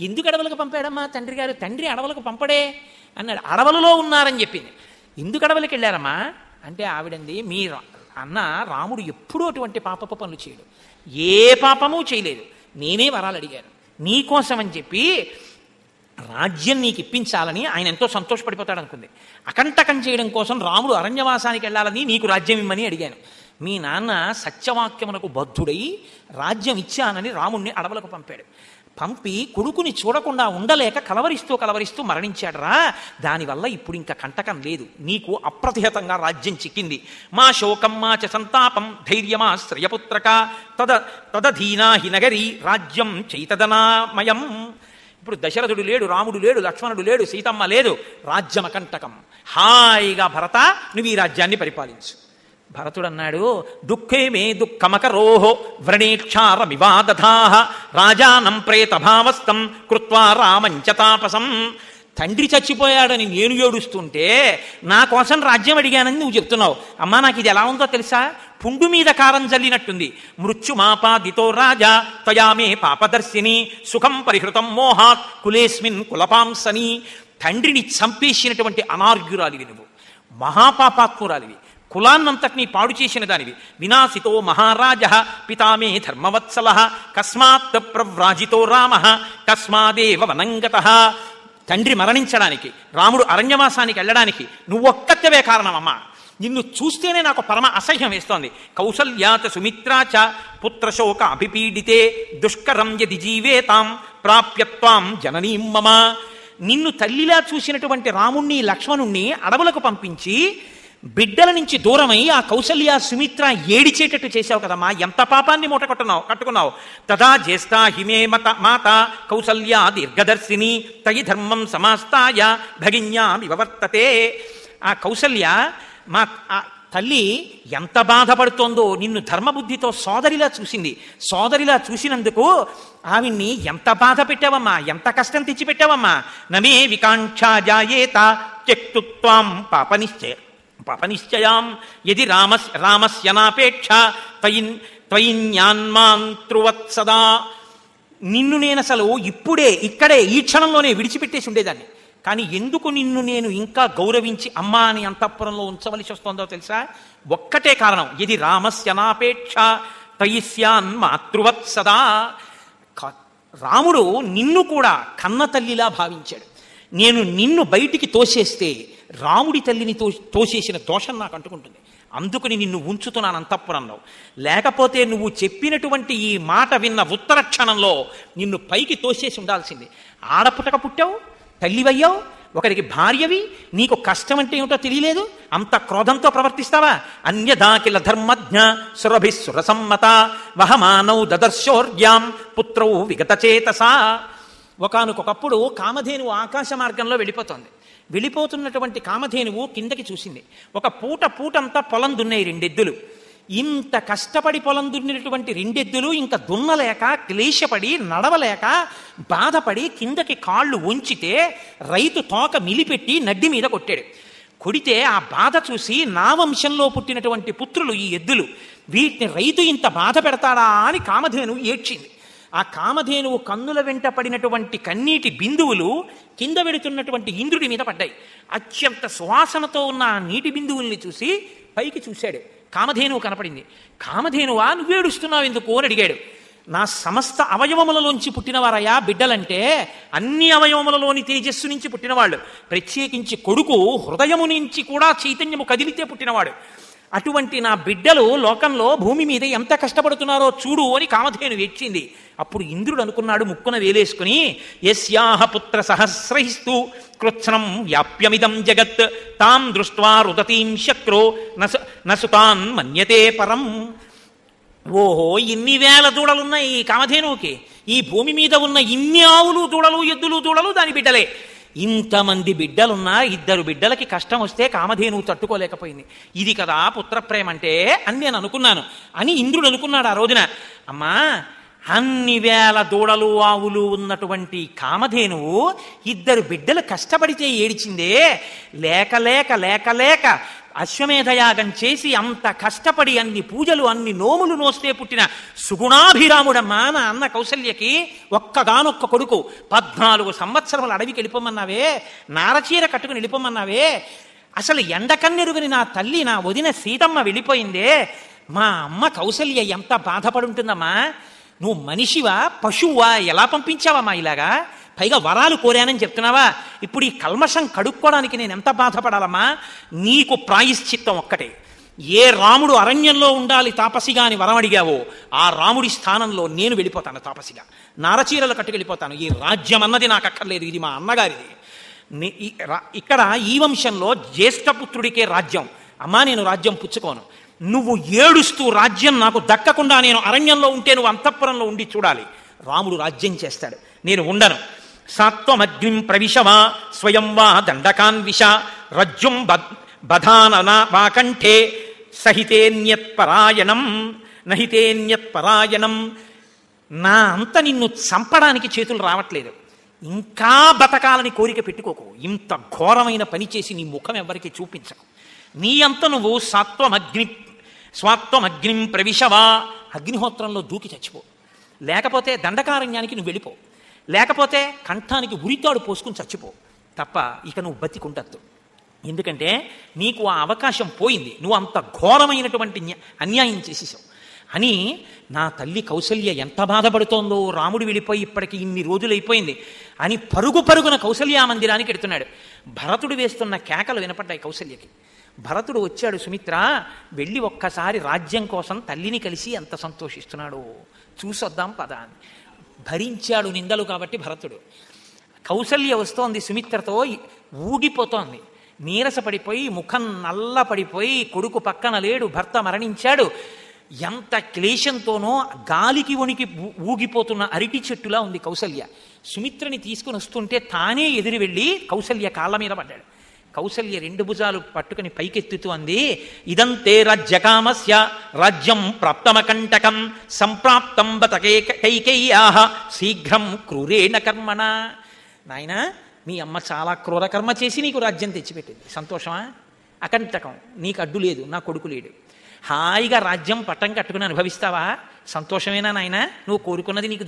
ఎందుకు అడవులకు పంపాడమ్మా తండ్రి గారు? తండ్రి అడవులకు పంపడే అన్నాడు. అడవులలో ఉన్నారని చెప్పింది. ఎందుకు అడవులకు వెళ్ళారమ్మా అంటే ఆవిడంది, మీ అన్న రాముడు ఎప్పుడూ అటువంటి పాపపు పనులు చేయడు, ఏ పాపమూ చేయలేదు, నేనే వరాలు అడిగాను నీకోసం అని చెప్పి రాజ్యం నీకు ఇప్పించాలని ఆయన ఎంతో సంతోషపడిపోతాడు అనుకుంది. అకంటకం చేయడం కోసం రాముడు అరణ్యవాసానికి వెళ్ళాలని నీకు రాజ్యం ఇమ్మని అడిగాను. మీ నాన్న సత్యవాక్యమునకు బద్ధుడై రాజ్యం ఇచ్చానని రాముణ్ణి అడవులకు పంపాడు. పంపి కొడుకుని చూడకుండా ఉండలేక కలవరిస్తూ మరణించాడరా. దానివల్ల ఇప్పుడు ఇంకా కంటకం లేదు, నీకు అప్రతిహతంగా రాజ్యం చిక్కింది. మా శోకం మా చ సంతాపం ధైర్యమా శ్రియపుత్రక తదధీనా హి నగరీ రాజ్యం చైతదనామయం. ఇప్పుడు దశరథుడు లేడు, రాముడు లేడు, లక్ష్మణుడు లేడు, సీతమ్మ లేదు, రాజ్యం అకంటకం. హాయిగా భరత నువ్వు ఈ రాజ్యాన్ని పరిపాలించు. భరతుడు అన్నాడు, దుఃఖే మే దుఃఖమకరోహో వ్రణేక్షారమివాదధాః రాజానం ప్రేతభావస్థం కృత్వా రామంచతాపసం. తండ్రి చచ్చిపోయాడని నేను ఏడుస్తుంటే నా కోసం రాజ్యం అడిగానని నువ్వు చెప్తున్నావు. అమ్మా నాకు ఇది ఎలా ఉందో తెలుసా, పుండు మీద కారం జల్లినట్టుంది. మృత్యుమాపాదితో రాజా త్వయామే పాపదర్శిని సుఖం పరిహృతం మోహాత్ కులేస్మిన్ కులపాంసని. తండ్రిని చంపేసినటువంటి అనార్ఘ్యురాలివి నువ్వు, మహాపాపాత్మురాలివి, కులాన్నంతటినీ పాడు చేసిన దానివి. వినాశితో మహారాజ పితామే ధర్మవత్సల కస్మాత్ ప్రవ్రాజితో రామ కస్మాదేవ వనంగతః. తండ్రి మరణించడానికి, రాముడు అరణ్యవాసానికి వెళ్ళడానికి నువ్వొక్కత్తవే కారణమమ్మా. నిన్ను చూస్తేనే నాకు పరమ అసహ్యం వేస్తోంది. కౌసల్యాచ సుమిత్రాచ పుత్రశోక అభిపీడితే దుష్కరం యది జీవేతాం ప్రాప్యత్వాం జననీం మమ. నిన్ను తల్లిలా చూసినటువంటి రాముణ్ణి లక్ష్మణుణ్ణి అడవులకు పంపించి బిడ్డల నుంచి దూరమై ఆ కౌసల్య సుమిత్ర ఏడిచేటట్టు చేశావు కదమ్మా, ఎంత పాపాన్ని మూట కట్టుకున్నావు. తదా జ్యేష్ఠా హిమే మాత కౌసల్యా దీర్ఘదర్శిని తయి ధర్మం సమాస్తాయ భగిన్యామి వర్తతే. ఆ కౌసల్య మా తల్లి ఎంత బాధపడుతోందో, నిన్ను ధర్మబుద్ధితో సోదరిలా చూసింది. సోదరిలా చూసినందుకు ఆవిడ్ని ఎంత బాధ పెట్టావమ్మా, ఎంత కష్టం తెచ్చిపెట్టావమ్మా. నమే వికాంక్షా జాయేత త్యక్తుత్వాం పాపనిశ్చయాం యది రామస్యనాపేక్ష త్వయిన్యాన్మాంతృవత్సదా. నిన్ను నేను అసలు ఇప్పుడే ఇక్కడే ఈ క్షణంలోనే విడిచిపెట్టేసి ఉండేదాన్ని. కానీ ఎందుకు నిన్ను నేను ఇంకా గౌరవించి అమ్మా అని అంతఃపురంలో ఉంచవలసి వస్తుందో తెలుసా? ఒక్కటే కారణం, ఇది రామస్యనాపేక్ష త్వయిస్యాన్ మాతృవత్సదా. రాముడు నిన్ను కూడా కన్న తల్లిలా భావించాడు. నేను నిన్ను బయటికి తోసేస్తే రాముడి తల్లిని తోసేసిన దోషం నాకు అంటుకుంటుంది. అందుకని నిన్ను ఉంచుతున్నాను అంతఃపురంలో. లేకపోతే నువ్వు చెప్పినటువంటి ఈ మాట విన్న ఉత్తర క్షణంలో నిన్ను పైకి తోసేసి ఉండాల్సింది. ఆడపుటక పుట్టావు, తల్లివయ్యావు, ఒకరికి భార్యవి, నీకు కష్టం అంటే ఏమిటో తెలియలేదు, అంత క్రోధంతో ప్రవర్తిస్తావా? అన్యదాకిల ధర్మజ్ఞ సురభి సురసమ్మత వహమానౌ దదర్శోర్యాం పుత్రౌ విగతచేతసా. ఒకానొకప్పుడు కామధేనువు ఆకాశ మార్గంలో వెళ్ళిపోతున్నటువంటి కామధేనువు కిందకి చూసింది. ఒక పూటంతా పొలం దున్నాయి 2 ఎద్దులు. ఇంత కష్టపడి పొలం దున్నినటువంటి 2 ఎద్దులు ఇంకా దున్నలేక క్లేశపడి నడవలేక బాధపడి కిందకి కాళ్ళు వంచితే రైతు తోక మిలిపెట్టి నడ్డి మీద కొట్టాడు. కొడితే ఆ బాధ చూసి నా వంశంలో పుట్టినటువంటి పుత్రులు ఈ ఎద్దులు, వీటిని రైతు ఇంత బాధ పెడతాడా అని కామధేనువు ఏడ్చింది. ఆ కామధేనువు కన్నుల వెంట పడినటువంటి కన్నీటి బిందువులు కింద వెడుతున్నటువంటి ఇంద్రుడి మీద పడ్డాయి. అత్యంత సువాసనతో ఉన్న ఆ నీటి బిందువుల్ని చూసి పైకి చూశాడు. కామధేనువు కనపడింది. కామధేనువా నువ్వేడుస్తున్నావు ఎందుకు అని అడిగాడు. నా సమస్త అవయవములలోంచి పుట్టినవారయ్యా బిడ్డలంటే, అన్ని అవయవములలోని తేజస్సు నుంచి పుట్టినవాళ్ళు, ప్రత్యేకించి కొడుకు హృదయము నుంచి కూడా చైతన్యము కదిలితే పుట్టినవాడు. అటువంటి నా బిడ్డలు లోకంలో భూమి మీద ఎంత కష్టపడుతున్నారో చూడు అని కామధేను వేచింది. అప్పుడు ఇంద్రుడు అనుకున్నాడు ముక్కున వేలేసుకుని, యస్యాహ పుత్ర సహస్రైస్తు కృత్స్నం వ్యాప్యమిదం జగత్ తాం దృష్ట్వా రుదతీం శక్రో నసుతాన్ మన్యతే పరం. ఓహో, ఇన్ని వేల దూడలున్నాయి ఈ కామధేనువుకి. ఈ భూమి మీద ఉన్న ఇన్ని ఆవులు దూడలు ఎద్దులు దూడలు దాని బిడ్డలే. ఇంతమంది బిడ్డలున్నా 2 బిడ్డలకి కష్టం వస్తే కామధేనువు తట్టుకోలేకపోయింది. ఇది కదా పుత్రప్రేమ అంటే అని నేను అనుకున్నాను అని ఇంద్రుడు అనుకున్నాడు ఆ రోజున. అమ్మా, అన్ని వేల దూడలు ఆవులు ఉన్నటువంటి కామధేనువు 2 బిడ్డలు కష్టపడితే ఏడిచిందే. లేక లేక లేక లేక అశ్వమేధయాగం చేసి అంత కష్టపడి అన్ని పూజలు అన్ని నోములు నోస్తే పుట్టిన సుగుణాభిరాముడమ్మా నా అన్న కౌసల్యకి ఒక్కగానొక్క కొడుకు. 14 సంవత్సరములు అడవికి వెళ్ళిపోమన్నావే, నారచీర కట్టుకుని వెళ్ళిపోమన్నావే, అసలు ఎండకన్నెరుగని నా తల్లి నా వదిన సీతమ్మ వెళ్ళిపోయిందే. మా అమ్మ కౌసల్య ఎంత బాధపడుంటుందమ్మా. నువ్వు మనిషివా పశువువా? ఎలా పంపించావమ్మా ఇలాగా? పైగా వరాలు కోరానని చెప్తున్నావా? ఇప్పుడు ఈ కల్మషం కడుక్కోవడానికి నేను ఎంత బాధపడాలమ్మా? నీకు ప్రాయశ్చిత్తం ఒక్కటే. ఏ రాముడు అరణ్యంలో ఉండాలి తాపసిగా అని వరం అడిగావో ఆ రాముడి స్థానంలో నేను వెళ్ళిపోతాను తాపసిగా. నారచీరలు కట్టుకెళ్ళిపోతాను. ఈ రాజ్యం అన్నది నాకు అక్కర్లేదు, ఇది మా అన్నగారిది. ఇక్కడ ఈ వంశంలో జ్యేష్ఠపుత్రుడికే రాజ్యం. అమ్మా, నేను రాజ్యం పుచ్చుకోను. నువ్వు ఏడుస్తూ రాజ్యం నాకు దక్కకుండా నేను అరణ్యంలో ఉంటే నువ్వు అంతఃపురంలో ఉండి చూడాలి. రాముడు రాజ్యం చేస్తాడు, నేను ఉండను. సాత్వమగ్నిం ప్రవిశవా స్వయం వా దండకాన్విష రజ్జుం బధానన వాకంఠే సహితేన్యత్పరాయణం నహితేన్యత్పరాయణం. నా అంత నిన్ను చంపడానికి చేతులు రావట్లేదు. ఇంకా బతకాలని కోరిక పెట్టుకోకు. ఇంత ఘోరమైన పని చేసి నీ ముఖం ఎవరికి చూపించకు. నీ అంత నువ్వు స్వాత్వమగ్నిం ప్రవిశవా, అగ్నిహోత్రంలో దూకి చచ్చిపో. లేకపోతే దండకారణ్యానికి నువ్వు వెళ్ళిపో. లేకపోతే కంఠానికి ఉరితాడు పోసుకుని చచ్చిపో తప్ప ఇక నువ్వు బతికుండద్దు. ఎందుకంటే నీకు ఆ అవకాశం పోయింది. నువ్వు అంత ఘోరమైనటువంటి అన్యాయం చేసేసావు అని నా తల్లి కౌసల్య ఎంత బాధపడుతోందో. రాముడు వెళ్ళిపోయి ఇప్పటికి ఇన్ని రోజులైపోయింది అని పరుగు పరుగున కౌసల్యా మందిరానికి ఎడుతున్నాడు. భరతుడు వేస్తున్న కేకలు వినపడ్డాయి కౌసల్యకి. భరతుడు వచ్చాడు, సుమిత్ర వెళ్ళి ఒక్కసారి రాజ్యం కోసం తల్లిని కలిసి ఎంత సంతోషిస్తున్నాడో చూసొద్దాం పదా అని. భరించాడు నిందలు కాబట్టి భరతుడు. కౌసల్య వస్తోంది సుమిత్రతో, ఊగిపోతోంది, నీరసపడిపోయి ముఖం నల్లపడిపోయి, కొడుకు పక్కన లేడు, భర్త మరణించాడు. ఎంత క్లేశంతోనో గాలికి వణికి ఊగిపోతున్న అరటి చెట్టులా ఉంది కౌసల్య. సుమిత్రని తీసుకుని వస్తుంటే తానే ఎదురు వెళ్ళి కౌసల్య కాళ్ళ మీద పడ్డాడు. కౌసల్య 2 భుజాలు పట్టుకుని పైకెత్తుతూ అంది, ఇదంతే రాజ్యకామస్య రాజ్యం ప్రాప్తమకంటకం సంప్రాప్తం బత కైకేయ్యాః శీఘ్రం క్రూరేణ కర్మణ. నాయనా, మీ అమ్మ చాలా క్రూర కర్మ చేసి నీకు రాజ్యం తెచ్చిపెట్టింది. సంతోషమా? అకంటకం, నీకు అడ్డు లేదు, నా కొడుకు లేడు. హాయిగా రాజ్యం పట్టం కట్టుకుని అనుభవిస్తావా? సంతోషమేనా నాయనా? నువ్వు కోరుకున్నది నీకు